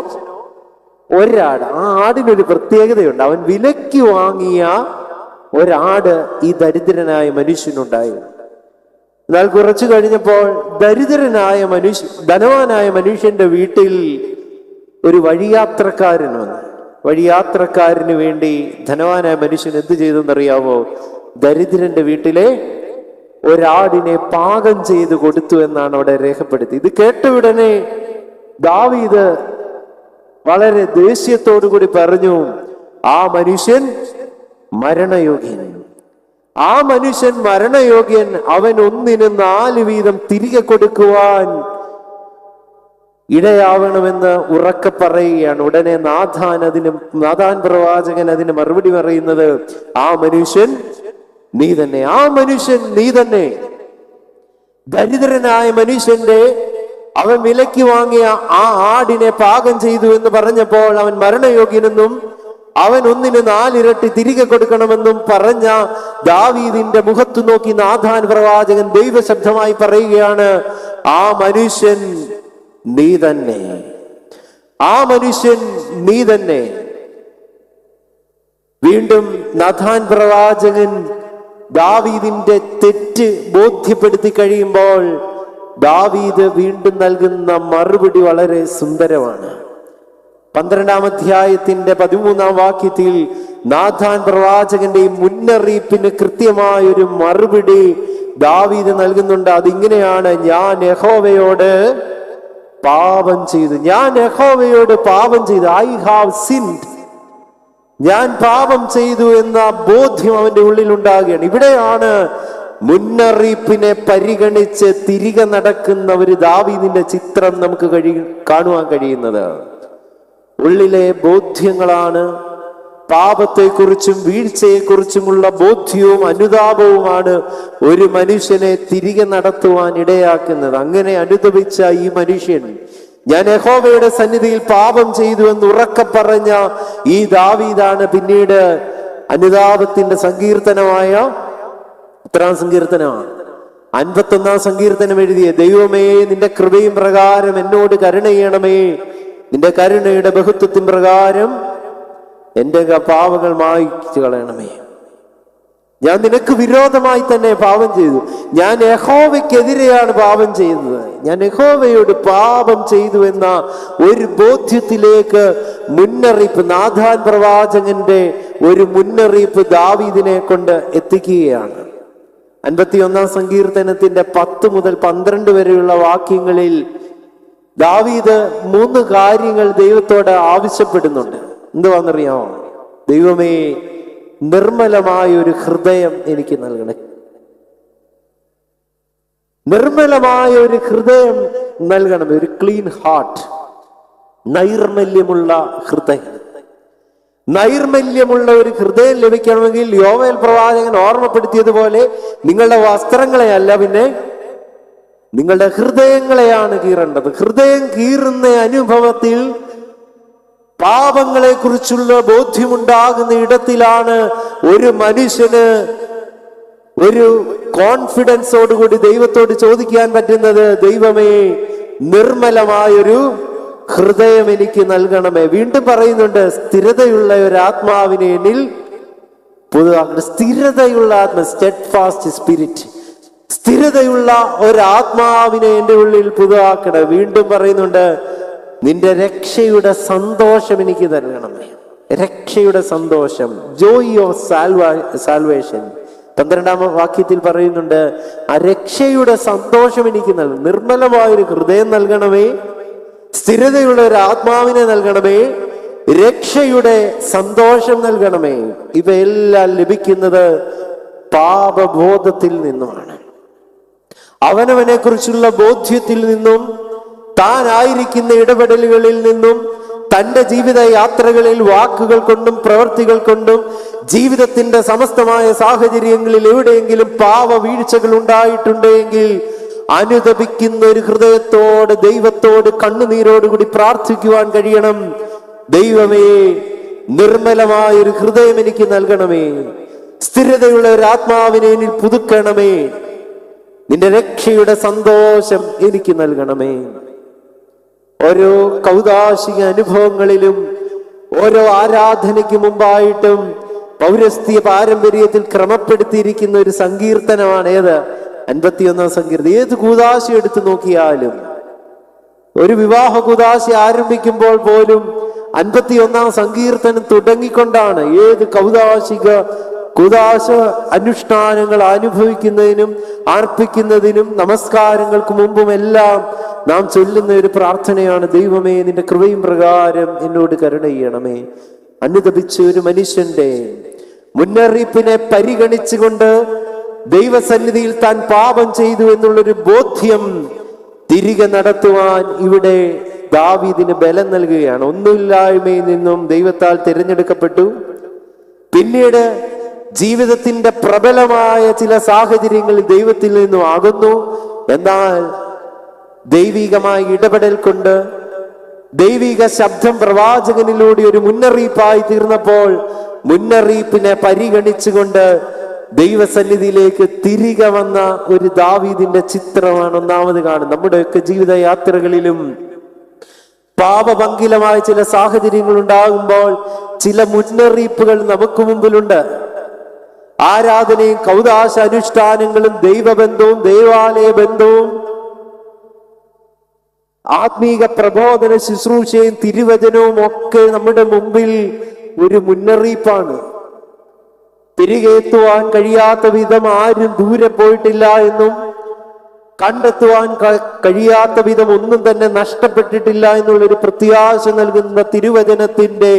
ഒരാട്. ആ ആടിനൊരു പ്രത്യേകതയുണ്ട്. അവൻ വിലയ്ക്ക് വാങ്ങിയ ഒരാട് ഈ ദരിദ്രനായ മനുഷ്യനുണ്ടായിരുന്നു. എന്നാൽ കുറച്ചു കഴിഞ്ഞപ്പോൾ ധനവാനായ മനുഷ്യന്റെ വീട്ടിൽ ഒരു വഴിയാത്രക്കാരൻ വന്നു. വഴിയാത്രക്കാരന് വേണ്ടി ധനവാനായ മനുഷ്യൻ എന്ത് ചെയ്തെന്നറിയാമോ? ദരിദ്രന്റെ വീട്ടിലെ ഒരാടിനെ പാകം ചെയ്ത് കൊടുത്തു എന്നാണ് അവിടെ രേഖപ്പെടുത്തി. ഇത് കേട്ട ഉടനെ ദാവീദ് വളരെ ദേഷ്യത്തോടു കൂടി പറഞ്ഞു, ആ മനുഷ്യൻ മരണയോഗ്യൻ. ആ മനുഷ്യൻ മരണയോഗ്യൻ. അവൻ 1-ന് 4 വീതം തിരികെ കൊടുക്കുവാൻ ഇടയാവണമെന്ന് ഉറക്കെ പറയുകയാണ്. ഉടനെ നാഥാൻ പ്രവാചകൻ അതിന് മറുപടി പറയുന്നത്, ആ മനുഷ്യൻ നീ തന്നെ, ആ മനുഷ്യൻ നീ തന്നെ. ദരിദ്രനായ മനുഷ്യന്റെ അവൻ വിലയ്ക്ക് വാങ്ങിയ ആ ആടിനെ പാകം ചെയ്തു എന്ന് പറഞ്ഞപ്പോൾ അവൻ മരണയോഗ്യനെന്നും അവൻ 1-ന് 4 ഇരട്ടി തിരികെ കൊടുക്കണമെന്നും പറഞ്ഞ ദാവീദിന്റെ മുഖത്ത് നോക്കി നാഥാൻ പ്രവാചകൻ ദൈവശബ്ദമായി പറയുകയാണ്, ആ മനുഷ്യൻ നീ തന്നെ, ആ മനുഷ്യൻ നീ തന്നെ. വീണ്ടും നാഥാൻ പ്രവാചകൻ ദാവീദിന്റെ തെറ്റ് ബോധ്യപ്പെടുത്തി കഴിയുമ്പോൾ ദാവീദ് വീണ്ടും നൽകുന്ന മറുപടി വളരെ സുന്ദരമാണ്. 12-ാം അധ്യായത്തിന്റെ 13-ാം വാക്യത്തിൽ നാഥാൻ പ്രവാചകന്റെ മുന്നറിയിപ്പിന് കൃത്യമായൊരു മറുപടി ദാവീദ് നൽകുന്നുണ്ട്. അതിങ്ങനെയാണ്, ഞാൻ യഹോവയോട് പാപം ചെയ്തു. ഞാൻ യഹോവയോട് പാപം ചെയ്തു. I have sinned. ഞാൻ പാപം ചെയ്തു എന്ന ബോധ്യം അവന്റെ ഉള്ളിൽ ഉണ്ടാകുകയാണ്. ഇവിടെയാണ് മുന്നറിയിപ്പിനെ പരിഗണിച്ച് തിരികെ നടക്കുന്ന ഒരു ദാവീദിന്റെ ചിത്രം നമുക്ക് കാണുവാൻ കഴിയുന്നത്. ഉള്ളിലെ ബോധ്യങ്ങളാണ് പാപത്തെക്കുറിച്ചും വീഴ്ചയെക്കുറിച്ചുമുള്ള ബോധ്യവും അനുതാപവുമാണ് ഒരു മനുഷ്യനെ തിരികെ നടത്തുവാൻ ഇടയാക്കുന്നത്. അങ്ങനെ അനുതപിച്ച ഈ മനുഷ്യൻ, ഞാൻ യഹോവയുടെ സന്നിധിയിൽ പാപം ചെയ്തു എന്ന് ഉറക്കെ പറഞ്ഞ ഈ ദാവീദാണ് പിന്നീട് അനുതാപത്തിന്റെ സങ്കീർത്തനമായ എത്രാം സങ്കീർത്തനമാണ്? 51-ാം സങ്കീർത്തനം എഴുതിയ, ദൈവമേ നിന്റെ കൃപയും പ്രകാരം എന്നോട് കരുണ ചെയ്യണമേ, നിന്റെ കരുണയുടെ ബഹുത്വത്തിൻ പ്രകാരം എന്റെ പാപങ്ങൾ മായ്ച്ചു കളയണമേ. ഞാൻ നിനക്ക് വിരോധമായി തന്നെ പാപം ചെയ്തു. ഞാൻ യഹോവയ്ക്കെതിരെയാണ് പാപം ചെയ്തത്. ഞാൻ യഹോവയോട് പാപം ചെയ്തു എന്ന ഒരു ബോധ്യത്തിലേക്ക് മുന്നറിയിപ്പ്, നാഥാൻ പ്രവാചകന്റെ ഒരു മുന്നറിയിപ്പ് ദാവീദിനെ കൊണ്ട് എത്തിക്കുകയാണ്. 51-ാം സങ്കീർത്തനത്തിന്റെ 10 മുതൽ 12 വരെയുള്ള വാക്യങ്ങളിൽ ദാവീദ് 3 കാര്യങ്ങൾ ദൈവത്തോട് ആവശ്യപ്പെടുന്നുണ്ട്. എന്തുവാണെന്നറിയാമോ? ദൈവമേ, നിർമ്മലമായ ഒരു ഹൃദയം എനിക്ക് നൽകണേ. നിർമ്മലമായ ഒരു ഹൃദയം നൽകണം, ഒരു ക്ലീൻ ഹാർട്ട്. നൈർമല്യമുള്ള ഹൃദയം. നൈർമല്യമുള്ള ഒരു ഹൃദയം ലഭിക്കണമെങ്കിൽ യോവേൽ പ്രവാചകൻ ഓർമ്മപ്പെടുത്തിയതുപോലെ നിങ്ങളുടെ വസ്ത്രങ്ങളെ അല്ല, പിന്നെ നിങ്ങളുടെ ഹൃദയങ്ങളെയാണ് കീറേണ്ടത്. ഹൃദയം കീറുന്ന അനുഭവത്തിൽ പാപങ്ങളെ കുറിച്ചുള്ള ബോധ്യമുണ്ടാകുന്ന ഇടത്തിലാണ് ഒരു മനുഷ്യന് ഒരു കോൺഫിഡൻസോടുകൂടി ദൈവത്തോട് ചോദിക്കാൻ പറ്റുന്നത്, ദൈവമേ, നിർമ്മലമായൊരു ഹൃദയം എനിക്ക് നൽകണമേ. വീണ്ടും പറയുന്നുണ്ട്, സ്ഥിരതയുള്ള ഒരു ആത്മാവിനെ എന്നിൽ പുതുതാക്കണം. സ്ഥിരതയുള്ള ആത്മ, സ്റ്റെഡ്ഫാസ്റ്റ് സ്പിരിറ്റ്, സ്ഥിരതയുള്ള ഒരു ആത്മാവിനെ എൻ്റെ ഉള്ളിൽ പുതുതാക്കണം. വീണ്ടും പറയുന്നുണ്ട്, നിന്റെ രക്ഷയുടെ സന്തോഷം എനിക്ക് നൽകണമേ. രക്ഷയുടെ സന്തോഷം, ജോയ് ഓഫ് സാൽവേഷൻ. 12-ാം വാക്യത്തിൽ പറയുന്നുണ്ട്, ആ രക്ഷയുടെ സന്തോഷം എനിക്ക് നൽകണം. നിർമ്മലമായൊരു ഹൃദയം നൽകണമേ, സ്ഥിരതയുള്ള ഒരു ആത്മാവിനെ നൽകണമേ, രക്ഷയുടെ സന്തോഷം നൽകണമേ. ഇവയെല്ലാം ലഭിക്കുന്നത് പാപബോധത്തിൽ നിന്നുമാണ്. അവനവനെ കുറിച്ചുള്ള ബോധ്യത്തിൽ നിന്നും, താനായിരിക്കുന്ന ഇടപെടലുകളിൽ നിന്നും, തന്റെ ജീവിത യാത്രകളിൽ വാക്കുകൾ കൊണ്ടും പ്രവൃത്തികൾ കൊണ്ടും ജീവിതത്തിന്റെ സമസ്തമായ സാഹചര്യങ്ങളിൽ എവിടെയെങ്കിലും പാപ വീഴ്ചകൾ ഉണ്ടായിട്ടുണ്ടെങ്കിൽ അനുതപിക്കുന്ന ഒരു ഹൃദയത്തോട് ദൈവത്തോട് കണ്ണുനീരോടുകൂടി പ്രാർത്ഥിക്കുവാൻ കഴിയണം. ദൈവമേ, നിർമ്മലമായ ഒരു ഹൃദയം എനിക്ക് നൽകണമേ, സ്ഥിരതയുള്ള ഒരു ആത്മാവിനെ എന്നിൽ പുതുക്കണമേ, നിന്റെ രക്ഷയുടെ സന്തോഷം എനിക്ക് നൽകണമേ. ഓരോ കൗദാശിക അനുഭവങ്ങളിലും ഓരോ ആരാധനയ്ക്ക് മുമ്പായിട്ടും പൗരസ്ത്യ പാരമ്പര്യത്തിൽ ക്രമപ്പെടുത്തിയിരിക്കുന്ന ഒരു സങ്കീർത്തനമാണ് ഏത്? 51-ാം സങ്കീർത്തനം. ഏത് കൂദാശ എടുത്തു നോക്കിയാലും, ഒരു വിവാഹ കൂദാശ ആരംഭിക്കുമ്പോൾ പോലും 51-ാം സങ്കീർത്തനം തുടങ്ങിക്കൊണ്ടാണ് ഏത് കൂദാശ അനുഷ്ഠാനങ്ങൾ അനുഭവിക്കുന്നതിനും അർപ്പിക്കുന്നതിനും നമസ്കാരങ്ങൾക്ക് മുമ്പും എല്ലാം നാം ചൊല്ലുന്ന ഒരു പ്രാർത്ഥനയാണ്, ദൈവമേ, നിന്റെ കൃപയും പ്രകാരം എന്നോട് കരുണ ചെയ്യണമേ. അനുതപിച്ച ഒരു മനുഷ്യന്റെ മുന്നറിയിപ്പിനെ പരിഗണിച്ചുകൊണ്ട് ദൈവസന്നിധിയിൽ താൻ പാപം ചെയ്തു എന്നുള്ളൊരു ബോധ്യം തിരികെ നടത്തുവാൻ ഇവിടെ ദാവീദിന് ബലം നൽകുകയാണ്. ഒന്നുമില്ലായ്മയിൽ നിന്നും ദൈവത്താൽ തിരഞ്ഞെടുക്കപ്പെട്ടു. പിന്നീട് ജീവിതത്തിന്റെ പ്രബലമായ ചില സാഹചര്യങ്ങളിൽ ദൈവത്തിൽ നിന്നും അകന്നു. എന്നാൽ ദൈവികമായ ഇടപെടൽ കൊണ്ട്, ദൈവിക ശബ്ദം പ്രവാചകനിലൂടെ ഒരു മുന്നറിയിപ്പായി തീർന്നപ്പോൾ മുന്നറിയിപ്പിനെ പരിഗണിച്ചുകൊണ്ട് ദൈവസന്നിധിയിലേക്ക് തിരികെ വന്ന ഒരു ദാവീദിന്റെ ചിത്രമാണ് ഒന്നാമത് കാണുന്നത്. നമ്മുടെയൊക്കെ ജീവിത യാത്രകളിലും പാപഭംഗിലമായ ചില സാഹചര്യങ്ങൾ ഉണ്ടാകുമ്പോൾ ചില മുന്നറിയിപ്പുകൾ നമുക്ക് മുമ്പിലുണ്ട്. ആരാധനയും കൗദാശ അനുഷ്ഠാനങ്ങളും ദൈവബന്ധവും ദൈവാലയ ബന്ധവും ആത്മീക പ്രബോധന ശുശ്രൂഷയും തിരുവചനവും ഒക്കെ നമ്മുടെ മുമ്പിൽ ഒരു മുന്നറിയിപ്പാണ്. തിരികെ എത്തുവാൻ കഴിയാത്ത വിധം ആരും ദൂരെ പോയിട്ടില്ല എന്നും, കണ്ടെത്തുവാൻ കഴിയാത്ത വിധം ഒന്നും തന്നെ നഷ്ടപ്പെട്ടിട്ടില്ല എന്നുള്ളൊരു പ്രത്യാശ നൽകുന്ന തിരുവചനത്തിന്റെ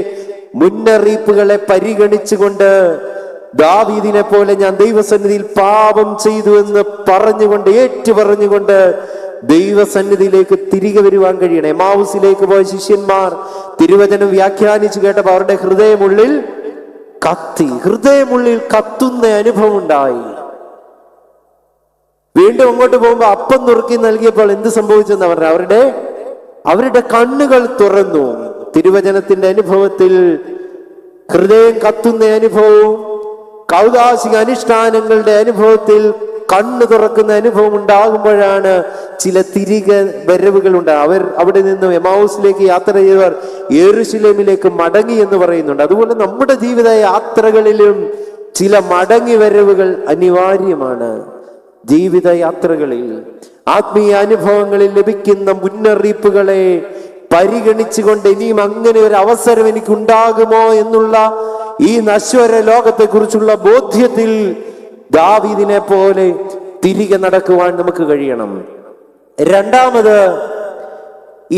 മുന്നറിയിപ്പുകളെ പരിഗണിച്ചുകൊണ്ട് ദാവീദിനെ പോലെ ഞാൻ ദൈവസന്നിധിയിൽ പാപം ചെയ്തു എന്ന് പറഞ്ഞുകൊണ്ട്, ഏറ്റുപറഞ്ഞുകൊണ്ട് ദൈവസന്നിധിയിലേക്ക് തിരികെ വരുവാൻ കഴിയണം. എമാവുസിലേക്ക് പോയ ശിഷ്യന്മാർ തിരുവചനം വ്യാഖ്യാനിച്ചു കേട്ടപ്പോൾ അവരുടെ ഹൃദയമുള്ളിൽ കത്തുന്ന അനുഭവം ഉണ്ടായി. വീണ്ടും അങ്ങോട്ട് പോകുമ്പോൾ അപ്പം നുറുക്കി നൽകിയപ്പോൾ എന്ത് സംഭവിച്ചെന്ന് അവരുടെ കണ്ണുകൾ തുറന്നു. തിരുവചനത്തിന്റെ അനുഭവത്തിൽ ഹൃദയം കത്തുന്ന അനുഭവവും കൗദാശിക അനുഷ്ഠാനങ്ങളുടെ അനുഭവത്തിൽ കണ്ണ് തുറക്കുന്ന അനുഭവം ഉണ്ടാകുമ്പോഴാണ് ചില തിരികെ വരവുകൾ ഉണ്ടാകും. അവർ അവിടെ നിന്നും എമാവുസിലേക്ക് യാത്ര ചെയ്തവർ യെരൂശലേമിലേക്ക് മടങ്ങി എന്ന് പറയുന്നുണ്ട്. അതുപോലെ നമ്മുടെ ജീവിത യാത്രകളിലും ചില മടങ്ങി വരവുകൾ അനിവാര്യമാണ്. ജീവിത യാത്രകളിൽ, ആത്മീയ അനുഭവങ്ങളിൽ ലഭിക്കുന്ന മുന്നറിയിപ്പുകളെ പരിഗണിച്ചുകൊണ്ട് ഇനിയും അങ്ങനെ ഒരു അവസരം എനിക്കുണ്ടാകുമോ എന്നുള്ള ഈ നശ്വര ലോകത്തെ കുറിച്ചുള്ള ബോധ്യത്തിൽ ദാവീദിനെ പോലെ തിരികെ നടക്കുവാൻ നമുക്ക് കഴിയണം. രണ്ടാമത്,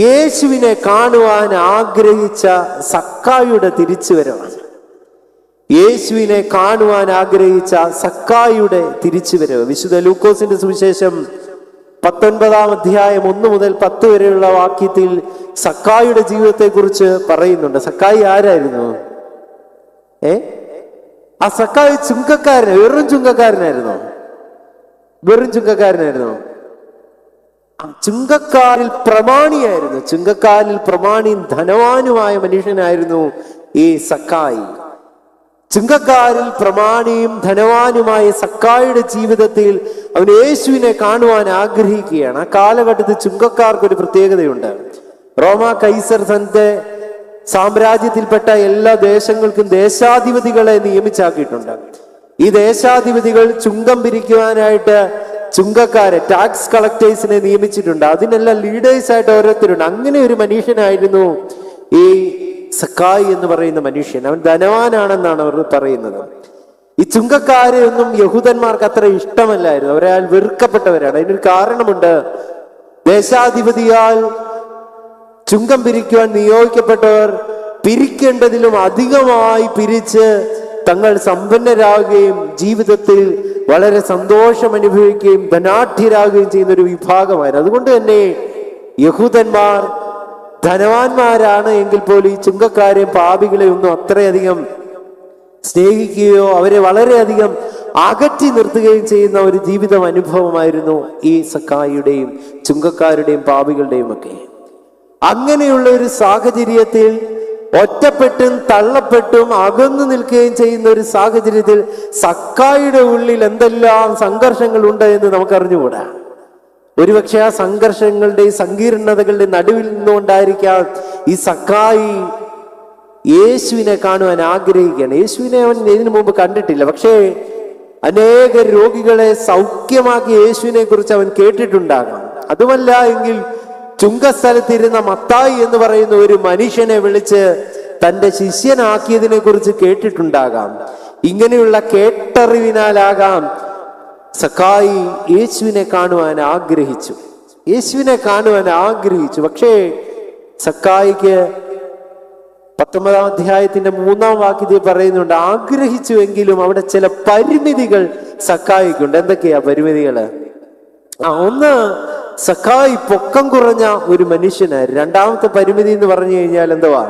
യേശുവിനെ കാണുവാൻ ആഗ്രഹിച്ച സക്കായിയുടെ തിരിച്ചുവരവാണ്. യേശുവിനെ കാണുവാൻ ആഗ്രഹിച്ച സക്കായിയുടെ തിരിച്ചുവരവ്. വിശുദ്ധ ലൂക്കോസിന്റെ സുവിശേഷം 19-ാം അധ്യായം 1 മുതൽ 10 വരെയുള്ള വാക്യത്തിൽ സക്കായിയുടെ ജീവിതത്തെ കുറിച്ച് പറയുന്നുണ്ട്. സക്കായി ആരായിരുന്നു? ആ സക്കായി ചുങ്കക്കാരൻ, വെറും ചുങ്കക്കാരനായിരുന്നു. ചുങ്കക്കാരിൽ പ്രമാണിയായിരുന്നു. ചുങ്കക്കാരിൽ പ്രമാണിയും ധനവാനുമായ മനുഷ്യനായിരുന്നു ഈ സക്കായി. ചുങ്കക്കാരിൽ പ്രമാണിയും ധനവാനുമായ സക്കായിയുടെ ജീവിതത്തിൽ അവൻ യേശുവിനെ കാണുവാൻ ആഗ്രഹിക്കുകയാണ്. ആ കാലഘട്ടത്തിൽ ചുങ്കക്കാർക്കൊരു പ്രത്യേകതയുണ്ട്. റോമ കൈസർ തന്റെ സാമ്രാജ്യത്തിൽപ്പെട്ട എല്ലാ ദേശങ്ങൾക്കും ദേശാധിപതികളെ നിയമിച്ചാക്കിയിട്ടുണ്ട്. ഈ ദേശാധിപതികൾ ചുങ്കം പിരിക്കുവാനായിട്ട് ചുങ്കക്കാരെ, ടാക്സ് കളക്ടേഴ്സിനെ നിയമിച്ചിട്ടുണ്ട്. അതിനെല്ലാം ലീഡേഴ്സായിട്ട് ഓരോരുത്തരുണ്ട്. അങ്ങനെ ഒരു മനുഷ്യനായിരുന്നു ഈ സക്കായി എന്ന് പറയുന്ന മനുഷ്യൻ. അവൻ ധനവാനാണെന്നാണ് അവർ പറയുന്നത്. ഈ ചുങ്കക്കാരെ ഒന്നും യഹൂദന്മാർക്ക് അത്ര ഇഷ്ടമല്ലായിരുന്നു. അവരാൽ വെറുക്കപ്പെട്ടവരാണ്. അതിനൊരു കാരണമുണ്ട്. ദേശാധിപതിയാൽ ചുങ്കം പിരിക്കുവാൻ നിയോഗിക്കപ്പെട്ടവർ പിരിക്കേണ്ടതിലും അധികമായി പിരിച്ച് തങ്ങൾ സമ്പന്നരാകുകയും ജീവിതത്തിൽ വളരെ സന്തോഷം അനുഭവിക്കുകയും ധനാഢ്യരാകുകയും ചെയ്യുന്ന ഒരു വിഭാഗമായിരുന്നു. അതുകൊണ്ട് തന്നെ യഹൂദന്മാർ ധനവാന്മാരാണ് എങ്കിൽ പോലും ഈ ചുങ്കക്കാരെയും പാപികളെയും ഒന്നും അത്രയധികം സ്നേഹിക്കുകയോ അവരെ വളരെയധികം അകറ്റി നിർത്തുകയും ചെയ്യുന്ന ഒരു ജീവിതം അനുഭവമായിരുന്നു ഈ സക്കായിയുടെയും ചുങ്കക്കാരുടെയും പാപികളുടെയും ഒക്കെ. അങ്ങനെയുള്ള ഒരു സാഹചര്യത്തിൽ ഒറ്റപ്പെട്ടും തള്ളപ്പെട്ടും അകന്നു നിൽക്കുകയും ചെയ്യുന്ന ഒരു സാഹചര്യത്തിൽ സക്കായിയുടെ ഉള്ളിൽ എന്തെല്ലാം സംഘർഷങ്ങൾ ഉണ്ട് എന്ന് നമുക്കറിഞ്ഞുകൂടാ. ഒരുപക്ഷെ ആ സംഘർഷങ്ങളുടെയും സങ്കീർണതകളുടെ നടുവിൽ നിന്നുകൊണ്ടായിരിക്കാം ഈ സക്കായി യേശുവിനെ കാണുവാൻ ആഗ്രഹിക്കുകയാണ്. യേശുവിനെ അവൻ ഇതിനു മുമ്പ് കണ്ടിട്ടില്ല. പക്ഷേ അനേക രോഗികളെ സൗഖ്യമാക്കി യേശുവിനെ കുറിച്ച് അവൻ കേട്ടിട്ടുണ്ടാകാം. അതുമല്ല എങ്കിൽ ചുങ്കസ്ഥലത്തിരുന്ന മത്തായി എന്ന് പറയുന്ന ഒരു മനുഷ്യനെ വിളിച്ച് തന്റെ ശിഷ്യനാക്കിയതിനെ കുറിച്ച് കേട്ടിട്ടുണ്ടാകാം. ഇങ്ങനെയുള്ള കേട്ടറിവിനാലാകാം സക്കായി യേശുവിനെ കാണുവാൻ ആഗ്രഹിച്ചു. പക്ഷേ സക്കായിക്ക് 19-ാം അധ്യായത്തിന്റെ 3-ാം വാക്യത്തിൽ പറയുന്നുണ്ട്, ആഗ്രഹിച്ചുവെങ്കിലും അവിടെ ചില പരിമിതികൾ സക്കായിക്കുണ്ട്. എന്തൊക്കെയാ പരിമിതികള്? ഒന്ന്, സക്കായി പൊക്കം കുറഞ്ഞ ഒരു മനുഷ്യനായിരുന്നു. രണ്ടാമത്തെ പരിമിതി എന്ന് പറഞ്ഞു കഴിഞ്ഞാൽ എന്തുവാ?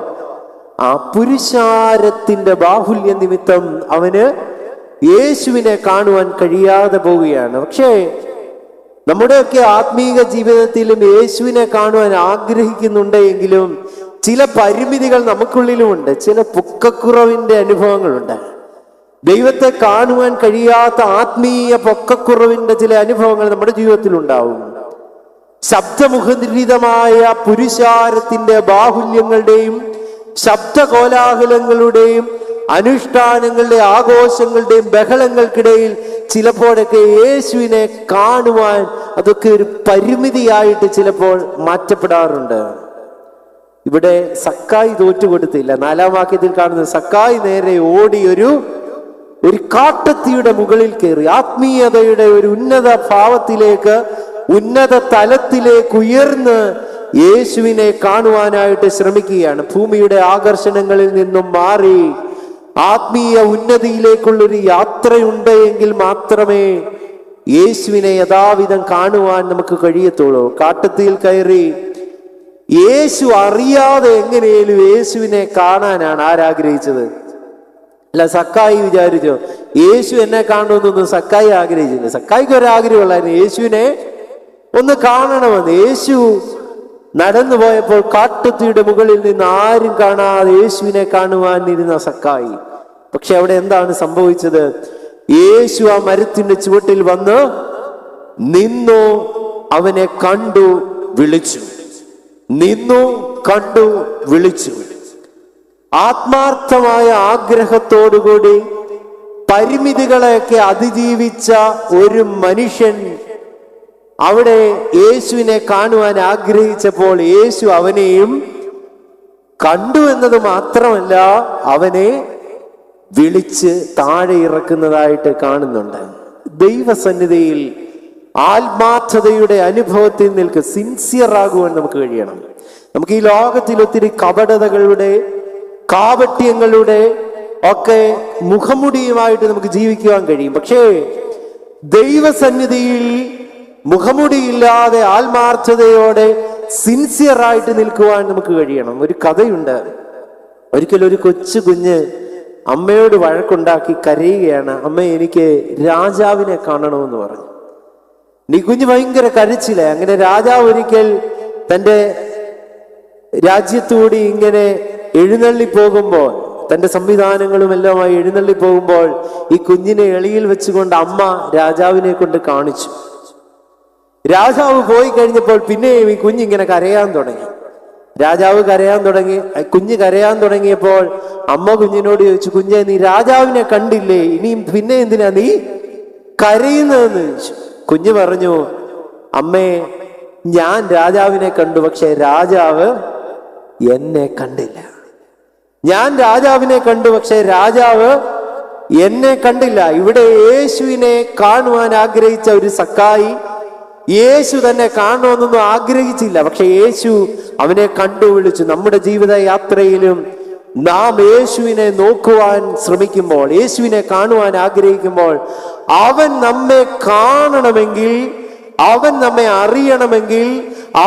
ആ പുരുഷാരത്തിന്റെ ബാഹുല്യ നിമിത്തം അവന് യേശുവിനെ കാണുവാൻ കഴിയാതെ പോവുകയാണ്. പക്ഷേ നമ്മുടെയൊക്കെ ആത്മീക ജീവിതത്തിലും യേശുവിനെ കാണുവാൻ ആഗ്രഹിക്കുന്നുണ്ട് എങ്കിലും ചില പരിമിതികൾ നമുക്കുള്ളിലുമുണ്ട്. ചില പൊക്കക്കുറവിന്റെ അനുഭവങ്ങളുണ്ട്. ദൈവത്തെ കാണുവാൻ കഴിയാത്ത ആത്മീയ പൊക്കക്കുറവിന്റെ ചില അനുഭവങ്ങൾ നമ്മുടെ ജീവിതത്തിൽ ഉണ്ടാവും. ശബ്ദമുഖരിതമായ പുരുഷാരത്തിന്റെ ബാഹുല്യങ്ങളുടെയും ശബ്ദകോലാഹലങ്ങളുടെയും അനുഷ്ഠാനങ്ങളുടെ ആഘോഷങ്ങളുടെയും ബഹളങ്ങൾക്കിടയിൽ ചിലപ്പോഴൊക്കെ യേശുവിനെ കാണുവാൻ അതൊക്കെ ഒരു പരിമിതിയായിട്ട് ചിലപ്പോൾ മാറ്റപ്പെടാറുണ്ട്. ഇവിടെ സക്കായി തോറ്റുകൊടുത്തില്ല. 4-ാം വാക്യത്തിൽ കാണുന്നത്, സക്കായി നേരെ ഓടി ഒരു കാട്ടത്തിയുടെ മുകളിൽ കയറി ആത്മീയതയുടെ ഒരു ഉന്നത ഭാവത്തിലേക്ക്, ഉന്നത തലത്തിലേക്ക് ഉയർന്ന് യേശുവിനെ കാണുവാനായിട്ട് ശ്രമിക്കുകയാണ്. ഭൂമിയുടെ ആകർഷണങ്ങളിൽ നിന്നും മാറി ആത്മീയ ഉന്നതിയിലേക്കുള്ളൊരു യാത്രയുണ്ട് എങ്കിൽ മാത്രമേ യേശുവിനെ യഥാവിധം കാണുവാൻ നമുക്ക് കഴിയത്തുള്ളൂ. കാട്ടത്തിയിൽ കയറി യേശു അറിയാതെ എങ്ങനെയും യേശുവിനെ കാണാനാണ് ആരാഗ്രഹിച്ചത്? അല്ല, സക്കായി വിചാരിച്ചോ യേശു എന്നെ കാണണമെന്നൊന്നും സക്കായി ആഗ്രഹിച്ചില്ല. സക്കായിക്ക് ഒരാഗ്രഹമുള്ളായിരുന്നു, യേശുവിനെ ഒന്ന് കാണണമെന്ന്. യേശു നടന്നു പോയപ്പോൾ കാട്ടത്തിയുടെ മുകളിൽ നിന്ന് ആരും കാണാതെ യേശുവിനെ കാണുവാൻ ഇരുന്ന സക്കായി. പക്ഷെ അവിടെ എന്താണ് സംഭവിച്ചത്? യേശു ആ മരത്തിന്റെ ചുവട്ടിൽ വന്ന് നിന്നു, അവനെ കണ്ടു, വിളിച്ചു. ആത്മാർത്ഥമായ ആഗ്രഹത്തോടുകൂടി പരിമിതികളെയൊക്കെ അതിജീവിച്ച ഒരു മനുഷ്യൻ അവിടെ യേശുവിനെ കാണുവാൻ ആഗ്രഹിച്ചപ്പോൾ യേശു അവനെയും കണ്ടു എന്നത് മാത്രമല്ല, അവനെ വിളിച്ച് താഴെ ഇറക്കുന്നതായിട്ട് കാണുന്നുണ്ട്. ദൈവസന്നിധിയിൽ ആത്മാർത്ഥതയുടെ അനുഭവത്തിൽ നിൽക്ക് സിൻസിയർ ആകുവാൻ നമുക്ക് കഴിയണം. നമുക്ക് ഈ ലോകത്തിൽ ഒത്തിരി കപടതകളുടെ, കാപട്യങ്ങളുടെ ഒക്കെ മുഖമുടിയുമായിട്ട് നമുക്ക് ജീവിക്കുവാൻ കഴിയും. പക്ഷേ ദൈവസന്നിധിയിൽ മുഖമുടിയില്ലാതെ ആത്മാർത്ഥതയോടെ സിൻസിയറായിട്ട് നിൽക്കുവാൻ നമുക്ക് കഴിയണം. ഒരു കഥയുണ്ട്. ഒരിക്കലും ഒരു കൊച്ചു കുഞ്ഞ് അമ്മയോട് വഴക്കുണ്ടാക്കി കരയുകയാണ്. അമ്മ, എനിക്ക് രാജാവിനെ കാണണമെന്ന് പറഞ്ഞു. ഈ കുഞ്ഞ് ഭയങ്കര കരച്ചില്ലേ. അങ്ങനെ രാജാവ് ഒരിക്കൽ തൻ്റെ രാജ്യത്തൂടി ഇങ്ങനെ എഴുന്നള്ളി പോകുമ്പോൾ, തൻ്റെ സംവിധാനങ്ങളും എല്ലാമായി എഴുന്നള്ളി പോകുമ്പോൾ, ഈ കുഞ്ഞിനെ എളിയിൽ വെച്ചുകൊണ്ട് അമ്മ രാജാവിനെ കൊണ്ട് കാണിച്ചു. രാജാവ് പോയി കഴിഞ്ഞപ്പോൾ പിന്നെയും ഈ കുഞ്ഞിങ്ങനെ കരയാൻ തുടങ്ങി. രാജാവ് കരയാൻ തുടങ്ങി. കുഞ്ഞ് കരയാൻ തുടങ്ങിയപ്പോൾ അമ്മ കുഞ്ഞിനോട് ചോദിച്ചു, കുഞ്ഞെ, നീ രാജാവിനെ കണ്ടില്ലേ? ഇനിയും പിന്നെ എന്തിനാ നീ കരയുന്നതെന്ന് ചോദിച്ചു. കുഞ്ഞ് പറഞ്ഞു, അമ്മേ, ഞാൻ രാജാവിനെ കണ്ടു, പക്ഷെ രാജാവ് എന്നെ കണ്ടില്ല. ഞാൻ രാജാവിനെ കണ്ടു, പക്ഷെ രാജാവ് എന്നെ കണ്ടില്ല. ഇവിടെ യേശുവിനെ കാണുവാൻ ആഗ്രഹിച്ച ഒരു സക്കായി യേശു തന്നെ കാണണമെന്നൊന്നും ആഗ്രഹിച്ചില്ല. പക്ഷെ യേശു അവനെ കണ്ടു വിളിച്ചു. നമ്മുടെ ജീവിത യാത്രയിലും നാം യേശുവിനെ നോക്കുവാൻ ശ്രമിക്കുമ്പോൾ, യേശുവിനെ കാണുവാൻ ആഗ്രഹിക്കുമ്പോൾ, അവൻ നമ്മെ കാണണമെങ്കിൽ, അവൻ നമ്മെ അറിയണമെങ്കിൽ,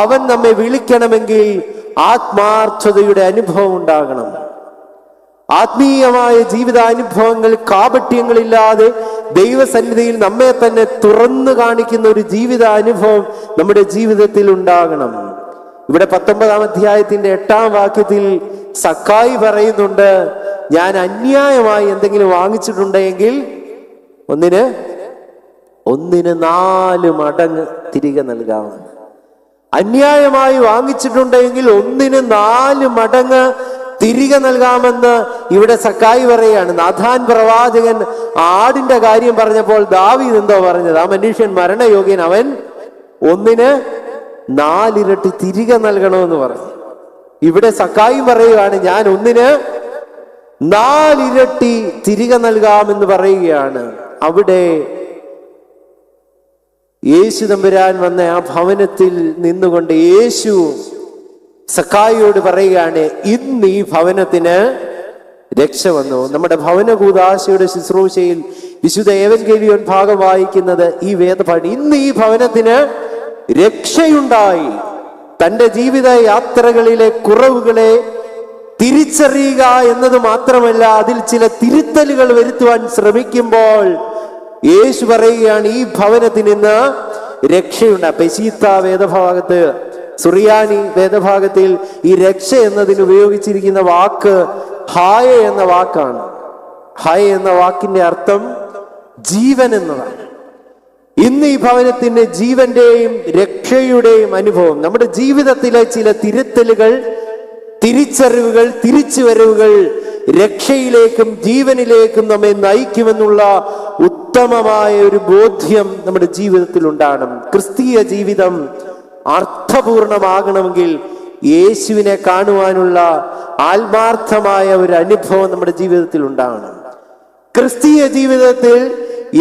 അവൻ നമ്മെ വിളിക്കണമെങ്കിൽ ആത്മാർത്ഥതയുടെ അനുഭവം ഉണ്ടാകണം. ആത്മീയമായ ജീവിതാനുഭവങ്ങൾ, കാപട്യങ്ങളില്ലാതെ ദൈവസന്നിധിയിൽ നമ്മെ തന്നെ തുറന്നു കാണിക്കുന്ന ഒരു ജീവിതാനുഭവം നമ്മുടെ ജീവിതത്തിൽ ഉണ്ടാകണം. ഇവിടെ 19-ാം അധ്യായത്തിന്റെ 8-ാം വാക്യത്തിൽ സക്കായി പറയുന്നുണ്ട്, ഞാൻ അന്യായമായി എന്തെങ്കിലും വാങ്ങിച്ചിട്ടുണ്ടെങ്കിൽ ഒന്നിന് 4 മടങ്ങ് തിരികെ നൽകാമെന്ന്. അന്യായമായി വാങ്ങിച്ചിട്ടുണ്ടെങ്കിൽ 4 മടങ്ങ് തിരികെ നൽകാമെന്ന് ഇവിടെ സക്കായി പറയുകയാണ്. നാഥാൻ പ്രവാചകൻ ആടിന്റെ കാര്യം പറഞ്ഞപ്പോൾ ദാവീദ് എന്തോ പറഞ്ഞത്? ആ മനുഷ്യൻ മരണയോഗ്യൻ, അവൻ 4 ഇരട്ടി തിരികെ നൽകണമെന്ന് പറഞ്ഞു. ഇവിടെ സക്കായി പറയുകയാണ്, ഞാൻ 4 ഇരട്ടി തിരികെ നൽകാമെന്ന് പറയുകയാണ്. അവിടെ യേശു തമ്പുരാൻ വന്ന ആ ഭവനത്തിൽ നിന്നുകൊണ്ട് യേശു സക്കായിയോട് പറയുകയാണ്, ഇന്ന് ഈ ഭവനത്തിന് രക്ഷ വന്നു. നമ്മുടെ ഭവന കൂദാശയുടെ ശുശ്രൂഷയിൽ വിശുദ്ധ ഏവൻഗേലിയോൻ ഭാഗം വായിക്കുന്നത് ഈ വേദപാഠം. ഇന്ന് ഈ ഭവനത്തിന് രക്ഷയുണ്ടായി. തൻ്റെ ജീവിത യാത്രകളിലെ കുറവുകളെ തിരിച്ചറിയുക എന്നത് മാത്രമല്ല, അതിൽ ചില തിരുത്തലുകൾ വരുത്തുവാൻ ശ്രമിക്കുമ്പോൾ യേശു പറയുകയാണ്, ഈ ഭവനത്തിന് ഇന്ന് രക്ഷയുണ്ട്. പെശീത്ത വേദഭാഗത്ത്, സുറിയാനി വേദഭാഗത്തിൽ ഈ രക്ഷ എന്നതിന് ഉപയോഗിച്ചിരിക്കുന്ന വാക്ക് ഹായ എന്ന വാക്കാണ്. ഹായ എന്ന വാക്കിന്റെ അർത്ഥം ജീവൻ എന്നതാണ്. ഇന്ന് ഈ ഭവനത്തിന് ജീവന്റെയും രക്ഷയുടെയും അനുഭവം, നമ്മുടെ ജീവിതത്തിലെ ചില തിരുത്തലുകൾ, തിരിച്ചറിവുകൾ, തിരിച്ചുവരവുകൾ രക്ഷയിലേക്കും ജീവനിലേക്കും നമ്മെ നയിക്കുമെന്നുള്ള ഉത്തമമായ ഒരു ബോധ്യം നമ്മുടെ ജീവിതത്തിൽ ഉണ്ടാകണം. ക്രിസ്തീയ ജീവിതം അർത്ഥപൂർണമാകണമെങ്കിൽ യേശുവിനെ കാണുവാനുള്ള ആത്മാർത്ഥമായ ഒരു അനുഭവം നമ്മുടെ ജീവിതത്തിൽ ഉണ്ടാകണം. ക്രിസ്തീയ ജീവിതത്തിൽ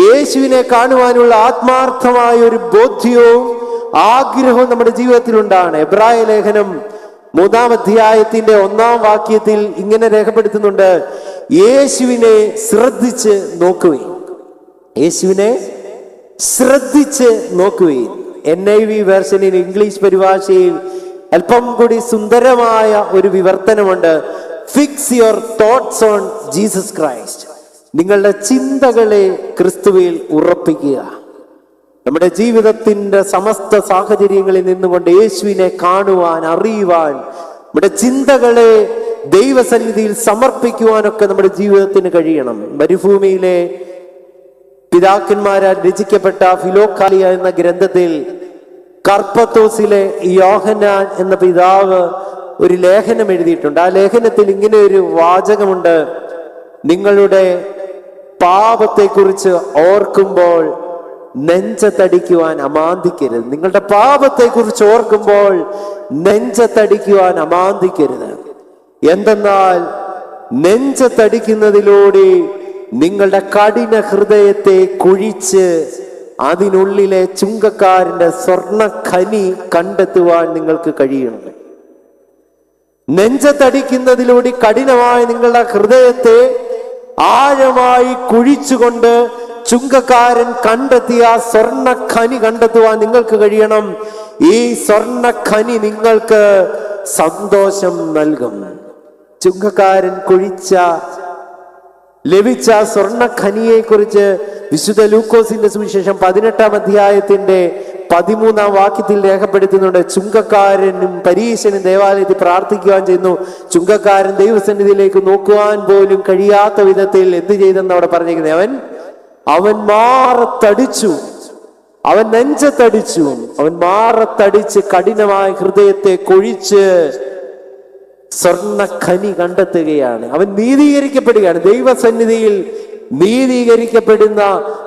യേശുവിനെ കാണുവാനുള്ള ആത്മാർത്ഥമായ ഒരു ബോധ്യവും ആഗ്രഹവും നമ്മുടെ ജീവിതത്തിൽ ഉണ്ടാകണം. എബ്രായ ലേഖനം 3-ാം അധ്യായത്തിന്റെ 1-ാം വാക്യത്തിൽ ഇങ്ങനെ രേഖപ്പെടുത്തുന്നുണ്ട്, യേശുവിനെ ശ്രദ്ധിച്ച് നോക്കുവിൻ. യേശുവിനെ ശ്രദ്ധിച്ച് നോക്കുവിൻ. NIV വേർഷനിൽ, ഇംഗ്ലീഷ് പരിഭാഷയിൽ അല്പം കൂടി സുന്ദരമായ ഒരു വിവർത്തനമുണ്ട്. Fix your thoughts on Jesus Christ. നിങ്ങളുടെ ചിന്തകളെ ക്രിസ്തുവിൽ ഉറപ്പിക്കുക. നമ്മുടെ ജീവിതത്തിന്റെ സമസ്ത സാഹചര്യങ്ങളിൽ നിന്നുകൊണ്ട് യേശുവിനെ കാണുവാൻ, അറിയുവാൻ, നമ്മുടെ ചിന്തകളെ ദൈവസന്നിധിയിൽ സമർപ്പിക്കുവാനൊക്കെ നമ്മുടെ ജീവിതത്തിന് കഴിയണം. മരുഭൂമിയിലെ പിതാക്കന്മാരാൽ രചിക്കപ്പെട്ട ഫിലോക്കാലിയ എന്ന ഗ്രന്ഥത്തിൽ കർപ്പത്തോസിലെ യോഹന്നാൻ എന്ന പിതാവ് ഒരു ലേഖനം എഴുതിയിട്ടുണ്ട്. ആ ലേഖനത്തിൽ ഇങ്ങനെ ഒരു വാചകമുണ്ട്, നിങ്ങളുടെ പാപത്തെക്കുറിച്ച് ഓർക്കുമ്പോൾ നെഞ്ചത്തടിക്കുവാൻ അമാന്തിക്കരുത്. നിങ്ങളുടെ പാപത്തെക്കുറിച്ച് ഓർക്കുമ്പോൾ നെഞ്ചത്തടിക്കുവാൻ അമാന്തിക്കരുത്. എന്തെന്നാൽ നെഞ്ചത്തടിക്കുന്നതിലൂടെ നിങ്ങളുടെ കഠിന ഹൃദയത്തെ കുഴിച്ച് അതിനുള്ളിലെ ചുങ്കക്കാരന്റെ സ്വർണ്ണ ഖനി കണ്ടെത്തുവാൻ നിങ്ങൾക്ക് കഴിയണം. നെഞ്ചത്തടിക്കുന്നതിലൂടെ കഠിനമായ നിങ്ങളുടെ ഹൃദയത്തെ ആഴമായി കുഴിച്ചുകൊണ്ട് ചുങ്കക്കാരൻ കണ്ടെത്തിയ സ്വർണ്ണ ഖനി കണ്ടെത്തുവാൻ നിങ്ങൾക്ക് കഴിയണം. ഈ സ്വർണ്ണ ഖനി നിങ്ങൾക്ക് സന്തോഷം നൽകും. ചുങ്കക്കാരൻ ലഭിച്ച സ്വർണ്ണ ഖനിയെ കുറിച്ച് വിശുദ്ധ ലൂക്കോസിന്റെ സുവിശേഷം 18-ാം അധ്യായത്തിന്റെ 13-ാം വാക്യത്തിൽ രേഖപ്പെടുത്തുന്നുണ്ട്. ചുങ്കക്കാരനും പരീശനും ദേവാലയത്തിൽ പ്രാർത്ഥിക്കുവാൻ ചെന്നു. ചുങ്കക്കാരൻ ദൈവസന്നിധിയിലേക്ക് നോക്കുവാൻ പോലും കഴിയാത്ത വിധത്തിൽ എന്ത് ചെയ്തെന്ന് അവിടെ പറഞ്ഞിരിക്കുന്നത്, അവൻ മാറത്തടിച്ചു, അവൻ നെഞ്ചത്തടിച്ചു, അവൻ മാറത്തടിച്ച് കഠിനമായ ഹൃദയത്തെ കൊഴിച്ച് സ്വർണ്ണ ഖനി കണ്ടെത്തുകയാണ്. അവൻ നീതീകരിക്കപ്പെടുകയാണ്. ദൈവസന്നിധിയിൽ നീതീകരിക്കപ്പെടുന്ന,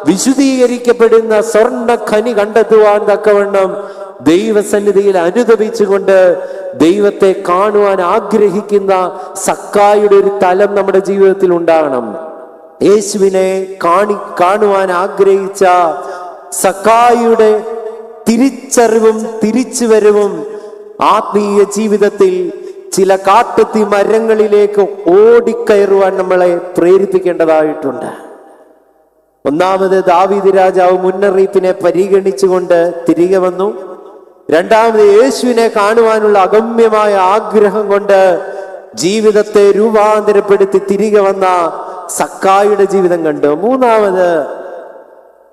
വിശുദ്ധീകരിക്കപ്പെടുന്ന സ്വർണ്ണ ഖനി കണ്ടെത്തുവാൻ തക്കവണ്ണം ദൈവസന്നിധിയിൽ അനുദപിച്ചുകൊണ്ട് ദൈവത്തെ കാണുവാൻ ആഗ്രഹിക്കുന്ന സക്കായിയുടെ ഒരു തലം നമ്മുടെ ജീവിതത്തിൽ ഉണ്ടാകണം. യേശുവിനെ കാണുവാൻ ആഗ്രഹിച്ച സക്കായിയുടെ തിരിച്ചറിവും തിരിച്ചുവരവും ആത്മീയ ജീവിതത്തിൽ ചില കാട്ടുതീ മരങ്ങളിലേക്ക് ഓടിക്കയറുവാൻ നമ്മളെ പ്രേരിപ്പിക്കേണ്ടതായിട്ടുണ്ട്. ഒന്നാമത്, ദാവീദ് രാജാവ് മുന്നറിയിപ്പിനെ പരിഗണിച്ചുകൊണ്ട് തിരികെ വന്നു. രണ്ടാമത്, യേശുവിനെ കാണുവാനുള്ള അഗമ്യമായ ആഗ്രഹം കൊണ്ട് ജീവിതത്തെ രൂപാന്തരപ്പെടുത്തി തിരികെ വന്ന സക്കായിയുടെ ജീവിതം കണ്ടു. മൂന്നാമത്,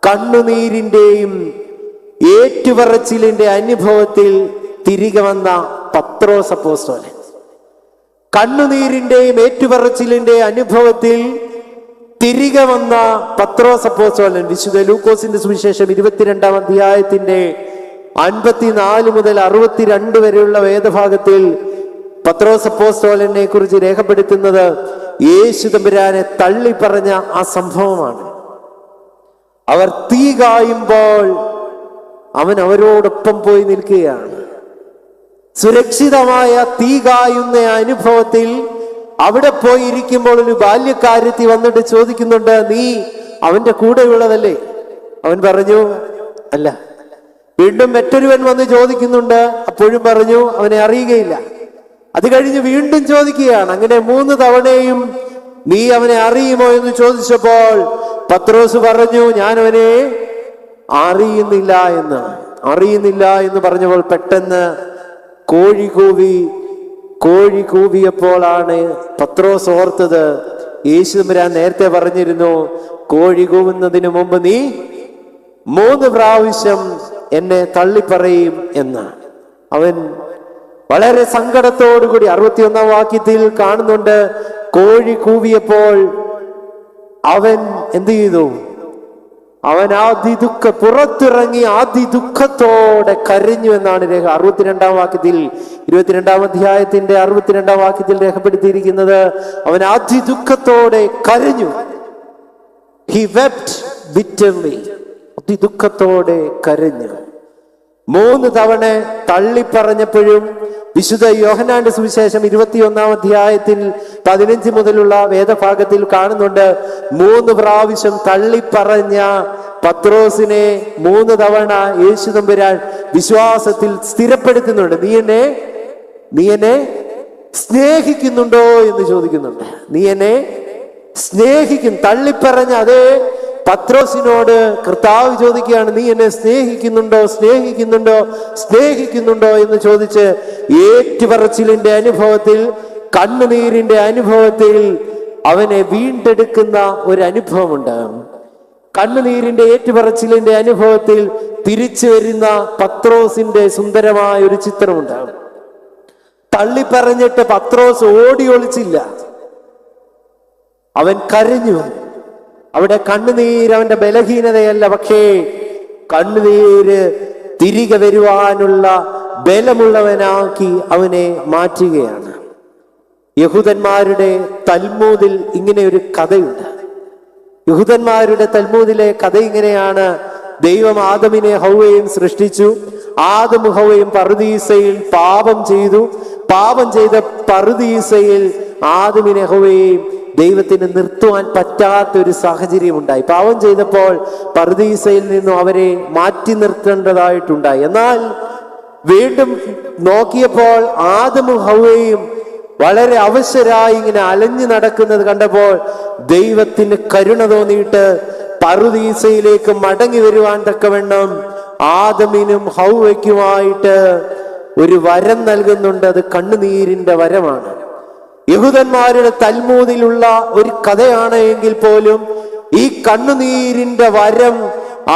കണ്ണുനീരിന്റെയും ഏറ്റുപറച്ചിലിന്റെ അനുഭവത്തിൽ തിരികെ വന്ന പത്രോസ് അപ്പോസ്തലൻ. കണ്ണുനീരിന്റെയും ഏറ്റുപറച്ചിലിന്റെ അനുഭവത്തിൽ തിരികെ വന്ന പത്രോസ് അപ്പോസ്തലൻ. വിശുദ്ധ ലൂക്കോസിന്റെ സുവിശേഷം 22-ാം അധ്യായത്തിന്റെ 54 മുതൽ 62 വരെയുള്ള വേദഭാഗത്തിൽ പത്രോസ് അപ്പോസ്തലനെ കുറിച്ച് രേഖപ്പെടുത്തുന്നത് യേശു തമ്പുരാനെ തള്ളി പറഞ്ഞ ആ സംഭവമാണ്. അവർ തീ കായുമ്പോൾ അവൻ അവരോടൊപ്പം പോയി നിൽക്കുകയാണ്. സുരക്ഷിതമായ തീ കായുന്ന അനുഭവത്തിൽ അവിടെ പോയി ഇരിക്കുമ്പോൾ ഒരു ബാല്യക്കാരത്തി വന്നിട്ട് ചോദിക്കുന്നുണ്ട്, നീ അവന്റെ കൂടെയുള്ളതല്ലേ? അവൻ പറഞ്ഞു, അല്ല. വീണ്ടും മറ്റൊരുവൻ വന്ന് ചോദിക്കുന്നുണ്ട്, അപ്പോഴും പറഞ്ഞു അവനെ അറിയുകയില്ല. അത് കഴിഞ്ഞ് വീണ്ടും ചോദിക്കുകയാണ്. അങ്ങനെ 3 തവണയും നീ അവനെ അറിയുമോ എന്ന് ചോദിച്ചപ്പോൾ പത്രോസ് പറഞ്ഞു, ഞാൻ അവനെ അറിയുന്നില്ല എന്ന് പറഞ്ഞപ്പോൾ പെട്ടെന്ന് കോഴി കൂവിയപ്പോഴാണ് പത്രോസ് ഓർത്തത്, യേശു തമ്പുരാൻ നേരത്തെ പറഞ്ഞിരുന്നു, കോഴി കൂവുന്നതിന് മുമ്പ് നീ 3 പ്രാവശ്യം എന്നെ തള്ളിപ്പറയും എന്ന്. അവൻ വളരെ സങ്കടത്തോടുകൂടി 61-ാം വാക്യത്തിൽ കാണുന്നുണ്ട്, കോഴി കൂവിയപ്പോൾ അവൻ എന്ത് ചെയ്തു? അവൻ പുറത്തിറങ്ങി അതിദുഃഖത്തോടെ കരഞ്ഞു എന്നാണ് 62-ാം വാക്യത്തിൽ, 22-ാം അധ്യായത്തിന്റെ 62-ാം വാക്യത്തിൽ രേഖപ്പെടുത്തിയിരിക്കുന്നത്. അവൻ അതിദുഃഖത്തോടെ കരഞ്ഞു. He wept bitterly. അതിദുഃഖത്തോടെ കരഞ്ഞു. 3 തവണ തള്ളിപ്പറഞ്ഞപ്പോഴും വിശുദ്ധ യോഹന്നാന്റെ സുവിശേഷം 21-ാം അധ്യായത്തിൽ 15 മുതലുള്ള വേദഭാഗത്തിൽ കാണുന്നുണ്ട്, 3 പ്രാവശ്യം തള്ളിപ്പറഞ്ഞ പത്രോസിനെ 3 തവണ യേശു തമ്പുരാൻ വിശ്വാസത്തിൽ സ്ഥിരപ്പെടുത്തുന്നുണ്ട്. നീ എന്നെ സ്നേഹിക്കുന്നുണ്ടോ എന്ന് ചോദിക്കുന്നുണ്ട്. നീ എന്നെ തള്ളിപ്പറഞ്ഞ അതേ പത്രോസിനോട് കർത്താവ് ചോദിക്കുകയാണ്, നീ എന്നെ സ്നേഹിക്കുന്നുണ്ടോ എന്ന് ചോദിച്ച് ഏറ്റുപറച്ചിലിന്റെ അനുഭവത്തിൽ, കണ്ണുനീരിന്റെ അനുഭവത്തിൽ അവനെ വീണ്ടെടുക്കുന്ന ഒരു അനുഭവമുണ്ട്. കണ്ണുനീരിന്റെ ഏറ്റുപറച്ചിലിന്റെ അനുഭവത്തിൽ തിരിച്ചു വരുന്ന പത്രോസിന്റെ സുന്ദരമായ ഒരു ചിത്രമുണ്ട്. തള്ളിപ്പറഞ്ഞിട്ട് പത്രോസ് ഓടി ഒളിച്ചില്ല, അവൻ കരഞ്ഞു. അവിടെ കണ്ണുനീര് അവന്റെ ബലഹീനതയല്ല, പക്ഷേ കണ്ണുനീര് തിരികെ വരുവാനുള്ള ബലമുള്ളവനാക്കി അവനെ മാറ്റുകയാണ്. യഹൂദന്മാരുടെ തൽമൂദിൽ ഇങ്ങനെ ഒരു കഥയുണ്ട്. യഹൂദന്മാരുടെ തൽമൂദിലെ കഥ ഇങ്ങനെയാണ്. ദൈവം ആദമിനെ ഹൗവയും സൃഷ്ടിച്ചു. ആദമും ഹൗവയും പറുദീസയിൽ പാപം ചെയ്തു. പാപം ചെയ്ത പറുദീസയിൽ ആദമിനെ ഹൗവയും ദൈവത്തിന് നിർത്തുവാൻ പറ്റാത്ത ഒരു സാഹചര്യം ഉണ്ടായി. പാപം ചെയ്തപ്പോൾ പറുദീസയിൽ നിന്നും അവരെ മാറ്റി നിർത്തേണ്ടതായിട്ടുണ്ടായി. എന്നാൽ വീണ്ടും നോക്കിയപ്പോൾ ആദമും ഹൗവയും വളരെ അവശരായി ഇങ്ങനെ അലഞ്ഞു നടക്കുന്നത് കണ്ടപ്പോൾ ദൈവത്തിന് കരുണ തോന്നിയിട്ട് പറുദീസയിലേക്ക് മടങ്ങി വരുവാൻ തക്കവണ്ണം ആദമിനും ഹൗവയ്ക്കുമായിട്ട് ഒരു വരം നൽകുന്നുണ്ട്. അത് കണ്ണുനീരിന്റെ വരമാണ്. യഹൂദന്മാരുടെ തൽമൂദിലുള്ള ഒരു കഥയാണ് എങ്കിൽ പോലും ഈ കണ്ണുനീരിന്റെ വരം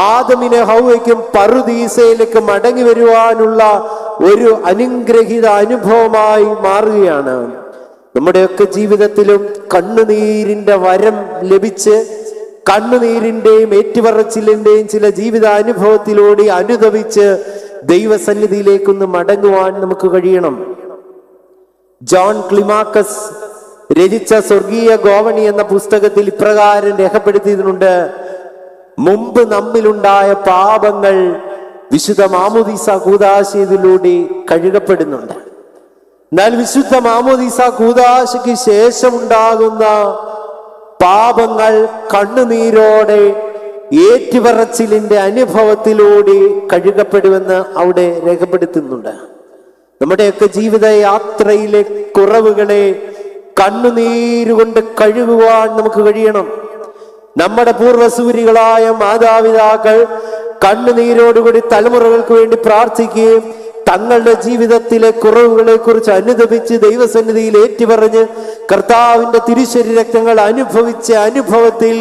ആദമിന് ഹൗവയ്ക്കും പറുദീസയിലേക്ക് മടങ്ങി വരുവാനുള്ള ഒരു അനുഗ്രഹീത അനുഭവമായി മാറുകയാണ്. നമ്മുടെയൊക്കെ ജീവിതത്തിലും കണ്ണുനീരിന്റെ വരം ലഭിച്ച് കണ്ണുനീരിന്റെയും ഏറ്റുപറച്ചിലിന്റെയും ചില ജീവിത അനുഭവത്തിലൂടെ അനുദവിച്ച് ദൈവസന്നിധിയിലേക്കൊന്ന് മടങ്ങുവാൻ നമുക്ക് കഴിയണം. ജോൺ ക്ലിമാക്കസ് രചിച്ച സ്വർഗീയ ഗോവണി എന്ന പുസ്തകത്തിൽ ഇപ്രകാരം രേഖപ്പെടുത്തിയിട്ടുണ്ട്: മുമ്പ് നമ്മിലുണ്ടായ പാപങ്ങൾ വിശുദ്ധ മാമോദീസ കൂദാശയിലൂടെ കഴുകപ്പെടുന്നുണ്ട്. എന്നാൽ വിശുദ്ധ മാമോദീസ കൂദാശയ്ക്ക് ശേഷം ഉണ്ടാകുന്ന പാപങ്ങൾ കണ്ണുനീരോടെ ഏറ്റുപറച്ചിലിന്റെ അനുഭവത്തിലൂടെ കഴുകപ്പെടുമെന്ന് അവിടെ രേഖപ്പെടുത്തുന്നുണ്ട്. നമ്മുടെയൊക്കെ ജീവിത യാത്രയിലെ കുറവുകളെ കണ്ണുനീരുകൊണ്ട് കഴുകുവാൻ നമുക്ക് കഴിയണം. നമ്മുടെ പൂർവസൂരികളായ മാതാപിതാക്കൾ കണ്ണുനീരോടുകൂടി തലമുറകൾക്ക് വേണ്ടി പ്രാർത്ഥിക്കുകയും തങ്ങളുടെ ജീവിതത്തിലെ കുറവുകളെ കുറിച്ച് അനുദപിച്ച് ദൈവസന്നിധിയിൽ ഏറ്റുപറഞ്ഞ് കർത്താവിന്റെ തിരുശരീര രക്തങ്ങൾ അനുഭവിച്ച അനുഭവത്തിൽ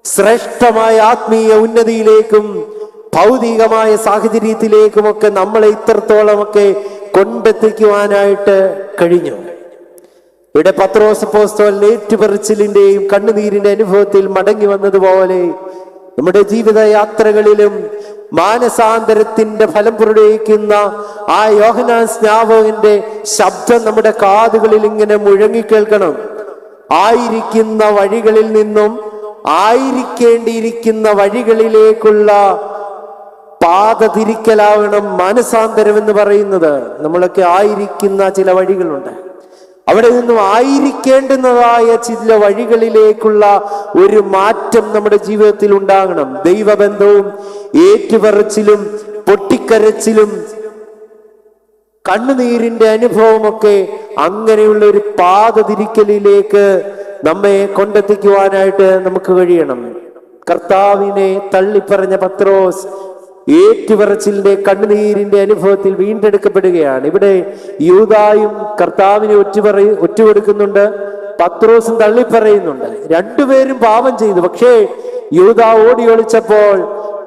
ശ്രേഷ്ഠമായ ആത്മീയ ഉന്നതിയിലേക്കും ഭൗതികമായ സാഹചര്യത്തിലേക്കുമൊക്കെ നമ്മളെ ഇത്രത്തോളമൊക്കെ കൊണ്ടെത്തിക്കുവാനായിട്ട് കഴിഞ്ഞു. ഇവിടെ പത്രോസ് അപ്പോസ്തലൻ ഏറ്റുപറച്ചിലിന്റെയും കണ്ണുനീരിന്റെ അനുഭവത്തിൽ മടങ്ങി വന്നതുപോലെ നമ്മുടെ ജീവിത യാത്രകളിലും മാനസാന്തരത്തിന്റെ ഫലം പുറപ്പെടുവിക്കുന്ന ആ യോഹന്നാൻ സ്നാപകന്റെ ശബ്ദം നമ്മുടെ കാതുകളിൽ ഇങ്ങനെ മുഴങ്ങിക്കേൾക്കണം. ആയിരിക്കുന്ന വഴികളിൽ നിന്നും ആയിരിക്കേണ്ടിയിരിക്കുന്ന വഴികളിലേക്കുള്ള പാത തിരിക്കലാവണം മാനസാന്തരം എന്ന് പറയുന്നത്. നമ്മളൊക്കെ ആയിരിക്കുന്ന ചില വഴികളുണ്ട്, അവിടെ നിന്നും ആയിരിക്കേണ്ടുന്നതായ ചില വഴികളിലേക്കുള്ള ഒരു മാറ്റം നമ്മുടെ ജീവിതത്തിൽ ഉണ്ടാകണം. ദൈവബന്ധവും ഏറ്റുപറച്ചിലും പൊട്ടിക്കരച്ചിലും കണ്ണുനീരിന്റെ അനുഭവമൊക്കെ അങ്ങനെയുള്ള ഒരു പാത തിരിക്കലിലേക്ക് നമ്മെ കൊണ്ടെത്തിക്കുവാനായിട്ട് നമുക്ക് കഴിയണം. കർത്താവിനെ തള്ളിപ്പറഞ്ഞ പത്രോസ് ഏറ്റുപറച്ചിലിന്റെ കണ്ണുനീരിന്റെ അനുഭവത്തിൽ വീണ്ടെടുക്കപ്പെടുകയാണ്. ഇവിടെ യൂദായും കർത്താവിനെ ഒറ്റുകൊടുക്കുന്നുണ്ട്, പത്രോസും തള്ളിപ്പറയുന്നുണ്ട്. രണ്ടുപേരും പാപം ചെയ്തു. പക്ഷേ യൂദാ ഓടി ഒളിച്ചപ്പോൾ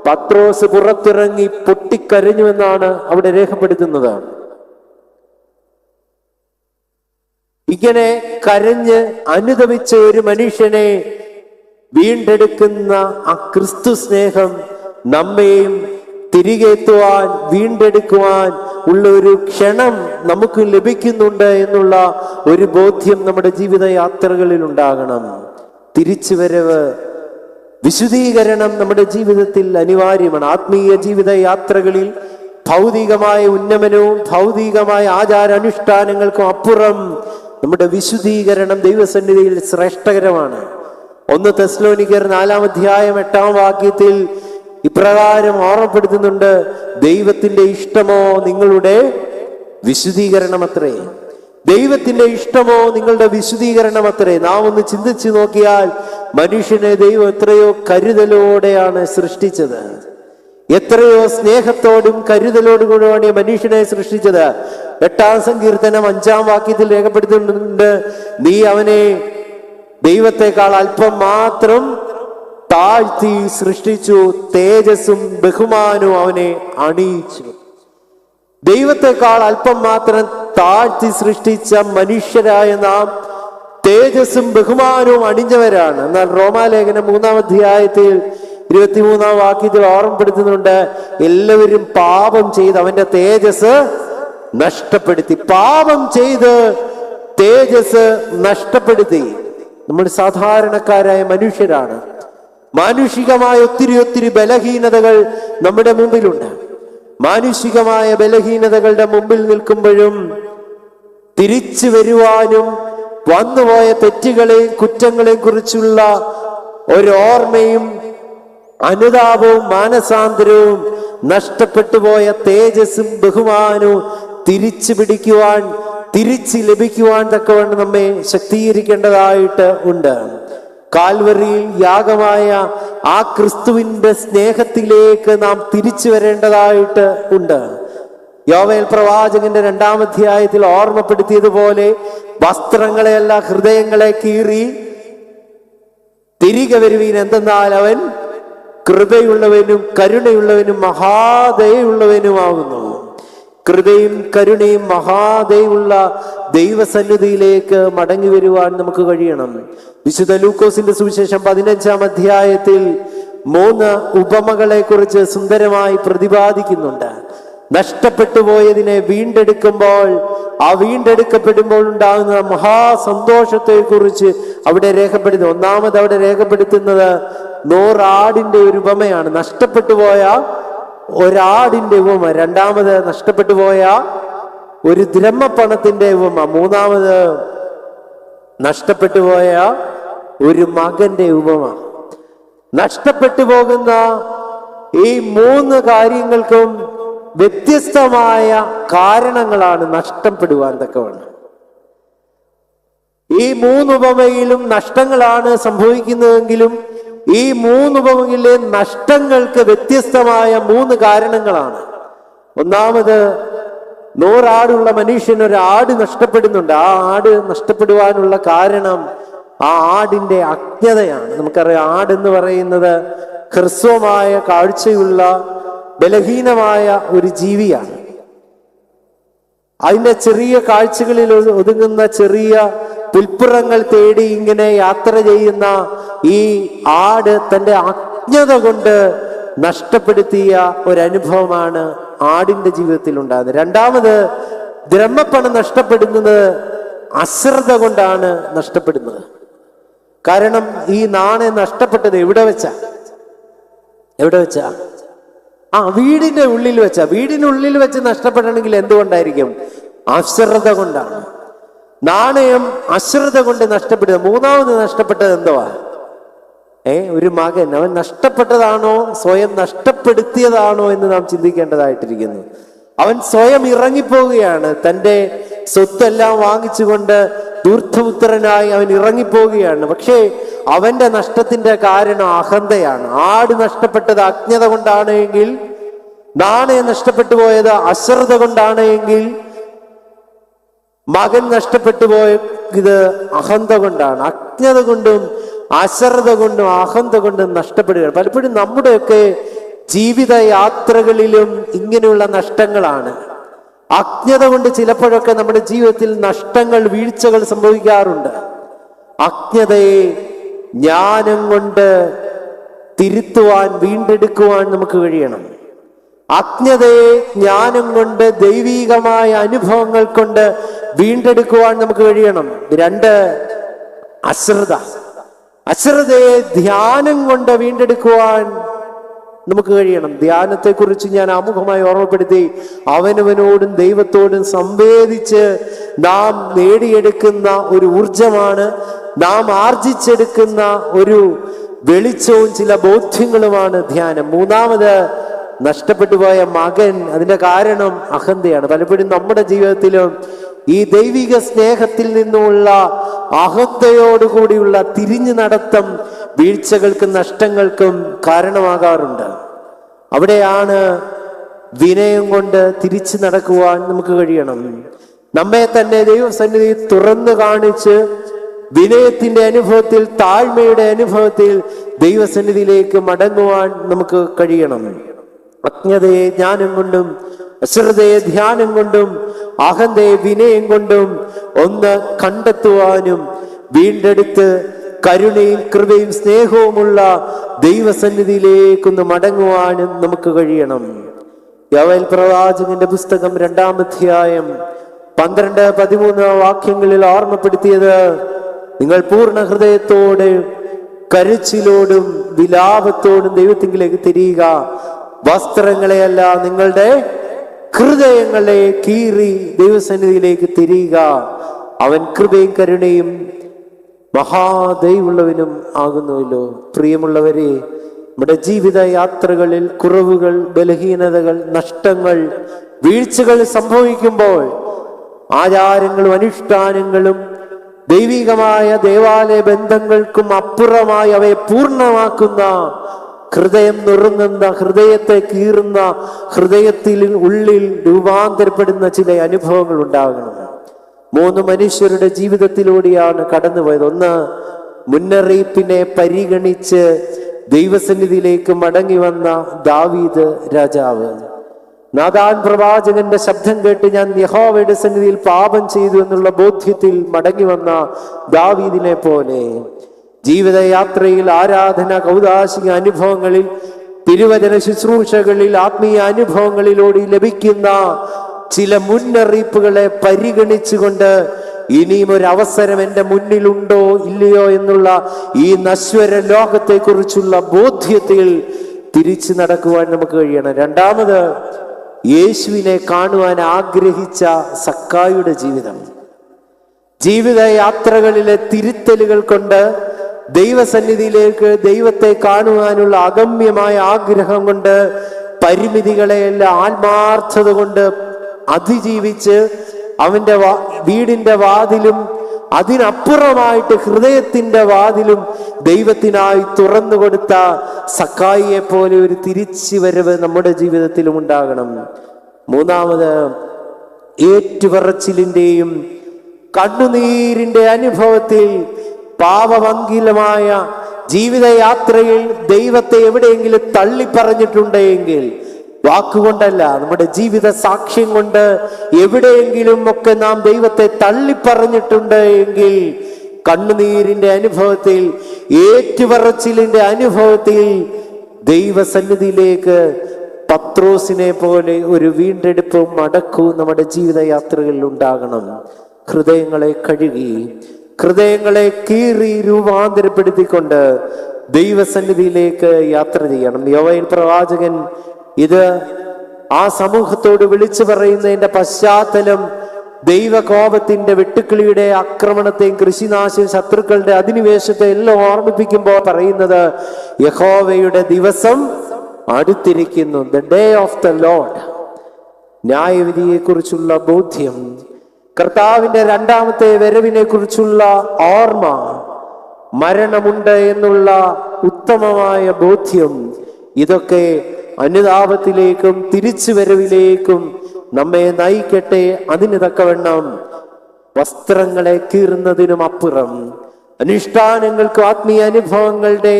പത്രോസ് പുറത്തിറങ്ങി പൊട്ടിക്കരഞ്ഞുവെന്നാണ് അവിടെ രേഖപ്പെടുത്തുന്നത്. ഇങ്ങനെ കരഞ്ഞ് അനുദപിച്ച ഒരു മനുഷ്യനെ വീണ്ടെടുക്കുന്ന ആ ക്രിസ്തു സ്നേഹം നമ്മെയും തിരികെ എത്തുവാൻ വീണ്ടെടുക്കുവാൻ ഉള്ള ഒരു ക്ഷണം നമുക്ക് ലഭിക്കുന്നുണ്ട് എന്നുള്ള ഒരു ബോധ്യം നമ്മുടെ ജീവിത യാത്രകളിൽ ഉണ്ടാകണം. തിരിച്ചുവരവ്, വിശുദ്ധീകരണം നമ്മുടെ ജീവിതത്തിൽ അനിവാര്യമാണ്. ആത്മീയ ജീവിത യാത്രകളിൽ ഭൗതികമായ ഉന്നമനവും ഭൗതികമായ ആചാരാനുഷ്ഠാനങ്ങൾക്കും അപ്പുറം നമ്മുടെ വിശുദ്ധീകരണം ദൈവസന്നിധിയിൽ ശ്രേഷ്ഠകരമാണ്. 1 തെസ്സലോനിക്കർ 4:8 ഇപ്രകാരം ഓർമ്മപ്പെടുത്തുന്നുണ്ട്: ദൈവത്തിന്റെ ഇഷ്ടമോ നിങ്ങളുടെ വിശുദ്ധീകരണമത്രേ. ദൈവത്തിന്റെ ഇഷ്ടമോ നിങ്ങളുടെ വിശുദ്ധീകരണമത്രേ. നാം ഒന്ന് ചിന്തിച്ചു നോക്കിയാൽ മനുഷ്യനെ ദൈവം എത്രയോ കരുതലോടെയാണ് സൃഷ്ടിച്ചത്, എത്രയോ സ്നേഹത്തോടും കരുതലോടും കൂടിയാണ് മനുഷ്യനെ സൃഷ്ടിച്ചത്. 8-ാം സങ്കീർത്തനം 5-ാം രേഖപ്പെടുത്തുന്നുണ്ട്: നീ അവനെ ദൈവത്തെക്കാൾ അല്പം മാത്രം താഴ്ത്തി സൃഷ്ടിച്ചു, തേജസ്സും ബഹുമാനവും അവനെ അണിയിച്ചു. ദൈവത്തെക്കാൾ അല്പം മാത്രം താഴ്ത്തി സൃഷ്ടിച്ച മനുഷ്യരായ നാം തേജസ്സും ബഹുമാനവും അണിഞ്ഞവരാണ്. എന്നാൽ റോമാലേഖനം 3-ാം 23-ാം ഓർമ്മപ്പെടുത്തുന്നുണ്ട്: എല്ലാവരും പാപം ചെയ്ത് അവന്റെ തേജസ് നഷ്ടപ്പെടുത്തി. പാപം ചെയ്ത് തേജസ് നഷ്ടപ്പെടുത്തി. നമ്മൾ സാധാരണക്കാരായ മനുഷ്യരാണ്. മാനുഷികമായ ഒത്തിരി ബലഹീനതകൾ നമ്മുടെ മുമ്പിലുണ്ട്. മാനുഷികമായ ബലഹീനതകളുടെ മുമ്പിൽ നിൽക്കുമ്പോഴും തിരിച്ചു വരുവാനും വന്നുപോയ തെറ്റുകളെയും കുറ്റങ്ങളെയും കുറിച്ചുള്ള ഒരു ഓർമ്മയും അനുതാപവും മാനസാന്തരവും നഷ്ടപ്പെട്ടു പോയ തേജസ്സും ബഹുമാനവും തിരിച്ചു പിടിക്കുവാൻ, തിരിച്ചു ലഭിക്കുവാൻ തക്കവണ്ണം നമ്മെ ശക്തീകരിക്കേണ്ടതായിട്ട് ഉണ്ട്. കാൽവറിയിൽ യാഗമായ ആ ക്രിസ്തുവിന്റെ സ്നേഹത്തിലേക്ക് നാം തിരിച്ചു വരേണ്ടതായിട്ട് ഉണ്ട്. യോവേൽ പ്രവാചകന്റെ 2-ാം അധ്യായത്തിൽ ഓർമ്മപ്പെടുത്തിയതുപോലെ വസ്ത്രങ്ങളെയല്ല, ഹൃദയങ്ങളെ കീറി തിരികെ വരുവീൻ. എന്തെന്നാൽ അവൻ കൃപയുള്ളവനും കരുണയുള്ളവനും മഹാദയുള്ളവനുമാകുന്നു. കൃപയും കരുണയും മഹാദയുള്ള ദൈവസന്നിധിയിലേക്ക് മടങ്ങി വരുവാൻ നമുക്ക് കഴിയണം. വിശുദ്ധ ലൂക്കോസിന്റെ സുവിശേഷം 15-ാം അധ്യായത്തിൽ 3 ഉപമകളെ കുറിച്ച് സുന്ദരമായി പ്രതിപാദിക്കുന്നുണ്ട്. നഷ്ടപ്പെട്ടു പോയതിനെ വീണ്ടെടുക്കുമ്പോൾ, ആ വീണ്ടെടുക്കപ്പെടുമ്പോൾ ഉണ്ടാകുന്ന മഹാസന്തോഷത്തെ കുറിച്ച് അവിടെ രേഖപ്പെടുത്തുന്നു. ഒന്നാമത് അവിടെ രേഖപ്പെടുത്തുന്നത് 100 ആടിന്റെ ഒരു ഉപമയാണ്. നഷ്ടപ്പെട്ടു പോയ ഒരാടിന്റെ ഉപമ. രണ്ടാമത് നഷ്ടപ്പെട്ടു പോയ ഒരു ദ്രഹ്മപ്പണത്തിന്റെ ഉപമ. മൂന്നാമത് നഷ്ടപ്പെട്ടു പോയ ഒരു മകന്റെ ഉപമ. നഷ്ടപ്പെട്ടു പോകുന്ന ഈ 3 കാര്യങ്ങൾക്കും വ്യത്യസ്തമായ കാരണങ്ങളാണ് നഷ്ടപ്പെടുവാൻ തക്കവണ്ണം. ഈ 3 ഉപമയിലും നഷ്ടങ്ങളാണ് സംഭവിക്കുന്നതെങ്കിലും ഈ 3 ഉപമയിലെ നഷ്ടങ്ങൾക്ക് വ്യത്യസ്തമായ 3 കാരണങ്ങളാണ്. ഒന്നാമത് 100 ആടുള്ള മനുഷ്യൻ ഒരു ആട് നഷ്ടപ്പെടുന്നുണ്ട്. ആ ആട് നഷ്ടപ്പെടുവാനുള്ള കാരണം ആ ആടിന്റെ അജ്ഞതയാണ്. നമുക്കറിയാം, ആടെന്ന് പറയുന്നത് ഹ്രസ്വമായ കാഴ്ചയുള്ള ബലഹീനമായ ഒരു ജീവിയാണ്. അതിന്റെ ചെറിയ കാഴ്ചകളിൽ ഒതുങ്ങുന്ന ചെറിയ പുൽപ്പുറങ്ങൾ തേടി ഇങ്ങനെ യാത്ര ചെയ്യുന്ന ഈ ആട് തന്റെ അജ്ഞത കൊണ്ട് നഷ്ടപ്പെടുത്തിയ ഒരനുഭവമാണ് ആടിന്റെ ജീവിതത്തിൽ ഉണ്ടാകുന്നത്. രണ്ടാമത്, ദ്രഹ്മപ്പണം നഷ്ടപ്പെടുന്നത് അശ്രദ്ധ കൊണ്ടാണ് നഷ്ടപ്പെടുന്നത്. കാരണം ഈ നാണയം നഷ്ടപ്പെട്ടത് എവിടെ വെച്ചാ? വീടിന്റെ ഉള്ളിൽ വെച്ചാ. വീടിനുള്ളിൽ വെച്ച് നഷ്ടപ്പെടണമെങ്കിൽ എന്തുകൊണ്ടായിരിക്കും? അശ്രദ്ധ കൊണ്ടാണ്. നാണയം അശ്രദ്ധ കൊണ്ട് നഷ്ടപ്പെടുക. മൂന്നാമത് നഷ്ടപ്പെട്ടത് എന്തുവാ? ഒരു മകൻ. അവൻ നഷ്ടപ്പെട്ടതാണോ സ്വയം നഷ്ടപ്പെടുത്തിയതാണോ എന്ന് നാം ചിന്തിക്കേണ്ടതായിട്ടിരിക്കുന്നു. അവൻ സ്വയം ഇറങ്ങിപ്പോവുകയാണ്. തൻ്റെ സ്വത്തെല്ലാം വാങ്ങിച്ചുകൊണ്ട് ധൂർത്തപുത്രനായി അവൻ ഇറങ്ങിപ്പോവുകയാണ്. പക്ഷേ അവന്റെ നഷ്ടത്തിന്റെ കാരണം അഹന്തയാണ്. ആട് നഷ്ടപ്പെട്ടത് അജ്ഞത കൊണ്ടാണ് എങ്കിൽ, നാണയം നഷ്ടപ്പെട്ടു പോയത് അശ്രദ്ധ കൊണ്ടാണ് എങ്കിൽ, മകൻ നഷ്ടപ്പെട്ടു പോയത് അഹന്ത കൊണ്ടാണ്. അജ്ഞത കൊണ്ടും അശ്രദ്ധ കൊണ്ടും അഹന്ത കൊണ്ടും നഷ്ടപ്പെടുകയാണ്. പലപ്പോഴും നമ്മുടെയൊക്കെ ജീവിത യാത്രകളിലും ഇങ്ങനെയുള്ള നഷ്ടങ്ങളാണ്. അജ്ഞത കൊണ്ട് ചിലപ്പോഴൊക്കെ നമ്മുടെ ജീവിതത്തിൽ നഷ്ടങ്ങൾ, വീഴ്ചകൾ സംഭവിക്കാറുണ്ട്. അജ്ഞതയെ ജ്ഞാനം കൊണ്ട് തിരുത്തുവാൻ, വീണ്ടെടുക്കുവാൻ നമുക്ക് കഴിയണം. അജ്ഞതയെ ജ്ഞാനം കൊണ്ട്, ദൈവീകമായ അനുഭവങ്ങൾ കൊണ്ട് വീണ്ടെടുക്കുവാൻ നമുക്ക് കഴിയണം. 2, അശ്രദ്ധയെ ധ്യാനം കൊണ്ട് വീണ്ടെടുക്കുവാൻ നമുക്ക് കഴിയണം. ധ്യാനത്തെക്കുറിച്ച് ഞാൻ ആമുഖമായി ഓർമ്മപ്പെടുത്തി. അവനവനോടും ദൈവത്തോടും സംവേദിച്ച് നാം നേടിയെടുക്കുന്ന ഒരു ഊർജമാണ്, നാം ആർജിച്ചെടുക്കുന്ന ഒരു വെളിച്ചവും ചില ബോധ്യങ്ങളുമാണ് ധ്യാനം. മൂന്നാമത്, നഷ്ടപ്പെട്ടു പോയ മകൻ. അതിന്റെ കാരണം അഹന്തയാണ്. പലപ്പോഴും നമ്മുടെ ജീവിതത്തിലും ഈ ദൈവിക സ്നേഹത്തിൽ നിന്നുമുള്ള അഹന്തയോടുകൂടിയുള്ള തിരിഞ്ഞു നടത്തം വീഴ്ചകൾക്കും നഷ്ടങ്ങൾക്കും കാരണമാകാറുണ്ട്. അവിടെയാണ് വിനയം കൊണ്ട് തിരിച്ചു നടക്കുവാൻ നമുക്ക് കഴിയണം. നമ്മെ തന്നെ ദൈവസന്നിധി തുറന്നു കാണിച്ച് വിനയത്തിന്റെ അനുഭവത്തിൽ, താഴ്മയുടെ അനുഭവത്തിൽ ദൈവസന്നിധിയിലേക്ക് മടങ്ങുവാൻ നമുക്ക് കഴിയണം. അജ്ഞതയെ ജ്ഞാനം കൊണ്ടും, അശ്രദ്ധയെ ധ്യാനം കൊണ്ടും, അഹന്തയെ വിനയം കൊണ്ടും ഒന്ന് കണ്ടെത്തുവാനും വീണ്ടെടുത്ത് കരുണയും കൃപയും സ്നേഹവുമുള്ള ദൈവസന്നിധിയിലേക്കൊന്ന് മടങ്ങുവാനും നമുക്ക് കഴിയണം. യോവേൽ പ്രവാചകന്റെ പുസ്തകം 2-ാം അധ്യായം 12-13 വാക്യങ്ങളിൽ ഓർമ്മപ്പെടുത്തിയത്, നിങ്ങൾ പൂർണ്ണ ഹൃദയത്തോടെ കരച്ചിലോടും വിലാപത്തോടും ദൈവത്തിങ്കിലേക്ക് തിരിയുക. വസ്ത്രങ്ങളെയല്ല, നിങ്ങളുടെ ഹൃദയങ്ങളെ കീറി ദൈവസന്നിധിയിലേക്ക് തിരിയുക. അവൻ കൃപയും കരുണയും മഹാദയുള്ളവനും ആകുന്നുവല്ലോ. പ്രിയമുള്ളവരെ, നമ്മുടെ ജീവിത യാത്രകളിൽ കുറവുകൾ, ബലഹീനതകൾ, നഷ്ടങ്ങൾ, വീഴ്ചകൾ സംഭവിക്കുമ്പോൾ ആചാരങ്ങളും അനുഷ്ഠാനങ്ങളും ദൈവികമായ ദേവാലയ ബന്ധങ്ങൾക്കും അപ്പുറമായി അവയെ പൂർണ്ണമാക്കുന്ന, ഹൃദയം നുറുങ്ങുന്ന, ഹൃദയത്തെ കീറുന്ന, ഹൃദയത്തിൽ ഉള്ളിൽ രൂപാന്തരപ്പെടുന്ന ചില അനുഭവങ്ങൾ ഉണ്ടാകണം. 3 മനുഷ്യരുടെ ജീവിതത്തിലൂടെയാണ് കടന്നുപോയത്. ഒന്ന്, മുന്നറിയിപ്പിനെ പരിഗണിച്ച് ദൈവസന്നിധിയിലേക്ക് മടങ്ങി വന്ന ദാവീദ് രാജാവ്. നാഥാൻ പ്രവാചകന്റെ ശബ്ദം കേട്ട് ഞാൻ യഹോവയുടെ സന്നിധിയിൽ പാപം ചെയ്തു എന്നുള്ള ബോധ്യത്തിൽ മടങ്ങി വന്ന ദാവീദിനെ പോലെ ജീവിതയാത്രയിൽ, ആരാധന, കൗദാശിക അനുഭവങ്ങളിൽ, തിരുവചന ശുശ്രൂഷകളിൽ, ആത്മീയ അനുഭവങ്ങളിലൂടെ ലഭിക്കുന്ന ചില മുന്നറിയിപ്പുകളെ പരിഗണിച്ചുകൊണ്ട് ഇനിയും ഒരു അവസരം എൻ്റെ മുന്നിലുണ്ടോ ഇല്ലയോ എന്നുള്ള ഈ നശ്വര ലോകത്തെക്കുറിച്ചുള്ള ബോധ്യത്തിൽ തിരിച്ചു നടക്കുവാൻ നമുക്ക് കഴിയണം. രണ്ടാമത്, യേശുവിനെ കാണുവാൻ ആഗ്രഹിച്ച സക്കായിയുടെ ജീവിതം. ജീവിതയാത്രകളിലെ തിരുത്തലുകൾ കൊണ്ട് ദൈവസന്നിധിയിലേക്ക്, ദൈവത്തെ കാണുവാനുള്ള അഗമ്യമായ ആഗ്രഹം കൊണ്ട്, പരിമിതികളെയെല്ലാം ആത്മാർത്ഥത കൊണ്ട് അതിജീവിച്ച് അവന്റെ വീടിന്റെ വാതിലും അതിനപ്പുറമായിട്ട് ഹൃദയത്തിന്റെ വാതിലും ദൈവത്തിനായി തുറന്നു കൊടുത്ത സക്കായിയെ പോലെ ഒരു തിരിച്ചു വരവ് നമ്മുടെ ജീവിതത്തിലും ഉണ്ടാകണം. മൂന്നാമത്, ഏറ്റുപറച്ചിലിന്റെയും കണ്ണുനീരിന്റെ അനുഭവത്തിൽ പാപമംഗിലമായ ജീവിതയാത്രയിൽ ദൈവത്തെ എവിടെയെങ്കിലും തള്ളിപ്പറഞ്ഞിട്ടുണ്ടെങ്കിൽ, വാക്കുകൊണ്ടല്ല, നമ്മുടെ ജീവിത സാക്ഷ്യം കൊണ്ട് എവിടെയെങ്കിലും ഒക്കെ നാം ദൈവത്തെ തള്ളിപ്പറഞ്ഞിട്ടുണ്ട് എങ്കിൽ, കണ്ണുനീരിന്റെ അനുഭവത്തിൽ, ഏറ്റുപറച്ചിലിന്റെ അനുഭവത്തിൽ ദൈവസന്നിധിയിലേക്ക് പത്രോസിനെ പോലെ ഒരു വീണ്ടെടുപ്പും മടക്കവും നമ്മുടെ ജീവിതയാത്രകളിൽ ഉണ്ടാകണം. ഹൃദയങ്ങളെ കഴുകി, ഹൃദയങ്ങളെ കീറി രൂപാന്തരപ്പെടുത്തിക്കൊണ്ട് ദൈവസന്നിധിയിലേക്ക് യാത്ര ചെയ്യണം. യോവേൽ പ്രവാചകൻ ഇത് ആ സമൂഹത്തോട് വിളിച്ചു പറയുന്നതിന്റെ പശ്ചാത്തലം ദൈവകോപത്തിന്റെ വെട്ടുക്കിളിയുടെ ആക്രമണത്തെയും കൃഷിനാശം, ശത്രുക്കളുടെ അധിനിവേശത്തെ എല്ലാം ഓർമ്മിപ്പിക്കുമ്പോൾ പറയുന്നത്, യഹോവയുടെ ദിവസം അടുത്തിരിക്കുന്നു. The day of the lord. ന്യായവിധിയെ കുറിച്ചുള്ള ബോധ്യം, കർത്താവിന്റെ രണ്ടാമത്തെ വരവിനെ കുറിച്ചുള്ള ഓർമ്മ, മരണമുണ്ട് എന്നുള്ള ഉത്തമമായ ബോധ്യം, ഇതൊക്കെ അനുതാപത്തിലേക്കും തിരിച്ചുവരവിലേക്കും നമ്മെ നയിക്കട്ടെ. അതിന് തക്കവണ്ണം വസ്ത്രങ്ങളെ കീറുന്നതിനും അപ്പുറം, അനുഷ്ഠാനങ്ങൾക്കും ആത്മീയ അനുഭവങ്ങളുടെ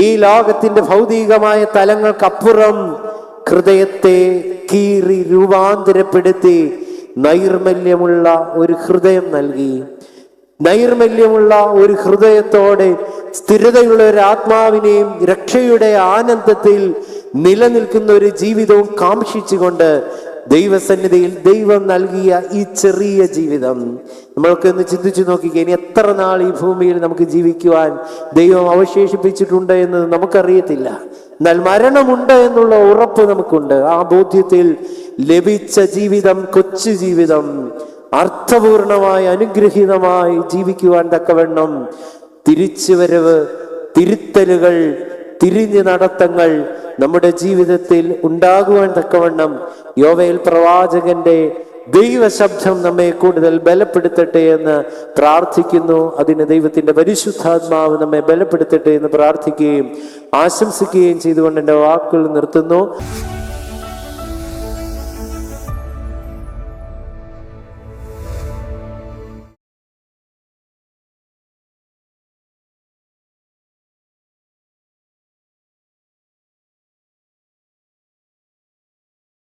ഈ ലോകത്തിന്റെ ഭൗതികമായ തലങ്ങൾക്കപ്പുറം ഹൃദയത്തെ കീറി രൂപാന്തരപ്പെടുത്തി നൈർമല്യമുള്ള ഒരു ഹൃദയം നൽകി. നൈർമല്യമുള്ള ഒരു ഹൃദയത്തോടെ സ്ഥിരതയുള്ള ഒരു ആത്മാവിനെയും രക്ഷയുടെ ആനന്ദത്തിൽ നിലനിൽക്കുന്ന ഒരു ജീവിതവും കാംക്ഷിച്ചുകൊണ്ട് ദൈവസന്നിധിയിൽ ദൈവം നൽകിയ ഈ ചെറിയ ജീവിതം നമ്മൾക്കൊന്ന് ചിന്തിച്ചു നോക്കിക്കേ. ഇനി എത്ര നാൾ ഈ ഭൂമിയിൽ നമുക്ക് ജീവിക്കുവാൻ ദൈവം അവശേഷിപ്പിച്ചിട്ടുണ്ട് എന്ന് നമുക്കറിയത്തില്ല. എന്നാൽ മരണമുണ്ട് എന്നുള്ള ഉറപ്പ് നമുക്കുണ്ട്. ആ ബോധ്യത്തിൽ ലഭിച്ച ജീവിതം, കൊച്ചു ജീവിതം, അർത്ഥപൂർണമായി അനുഗ്രഹീതമായി ജീവിക്കുവാൻ തക്കവണ്ണം തിരിച്ചുവരവ്, തിരുത്തലുകൾ, തിരിഞ്ഞു നടത്തങ്ങൾ നമ്മുടെ ജീവിതത്തിൽ ഉണ്ടാകുവാൻ തക്കവണ്ണം യോവേൽ പ്രവാചകന്റെ ദൈവശബ്ദം നമ്മെ കൂടുതൽ ബലപ്പെടുത്തട്ടെ എന്ന് പ്രാർത്ഥിക്കുന്നു. അതിന് ദൈവത്തിന്റെ പരിശുദ്ധാത്മാവ് നമ്മെ ബലപ്പെടുത്തട്ടെ എന്ന് പ്രാർത്ഥിക്കുകയും ആശംസിക്കുകയും ചെയ്തുകൊണ്ട് എൻ്റെ വാക്കുകൾ നിർത്തുന്നു.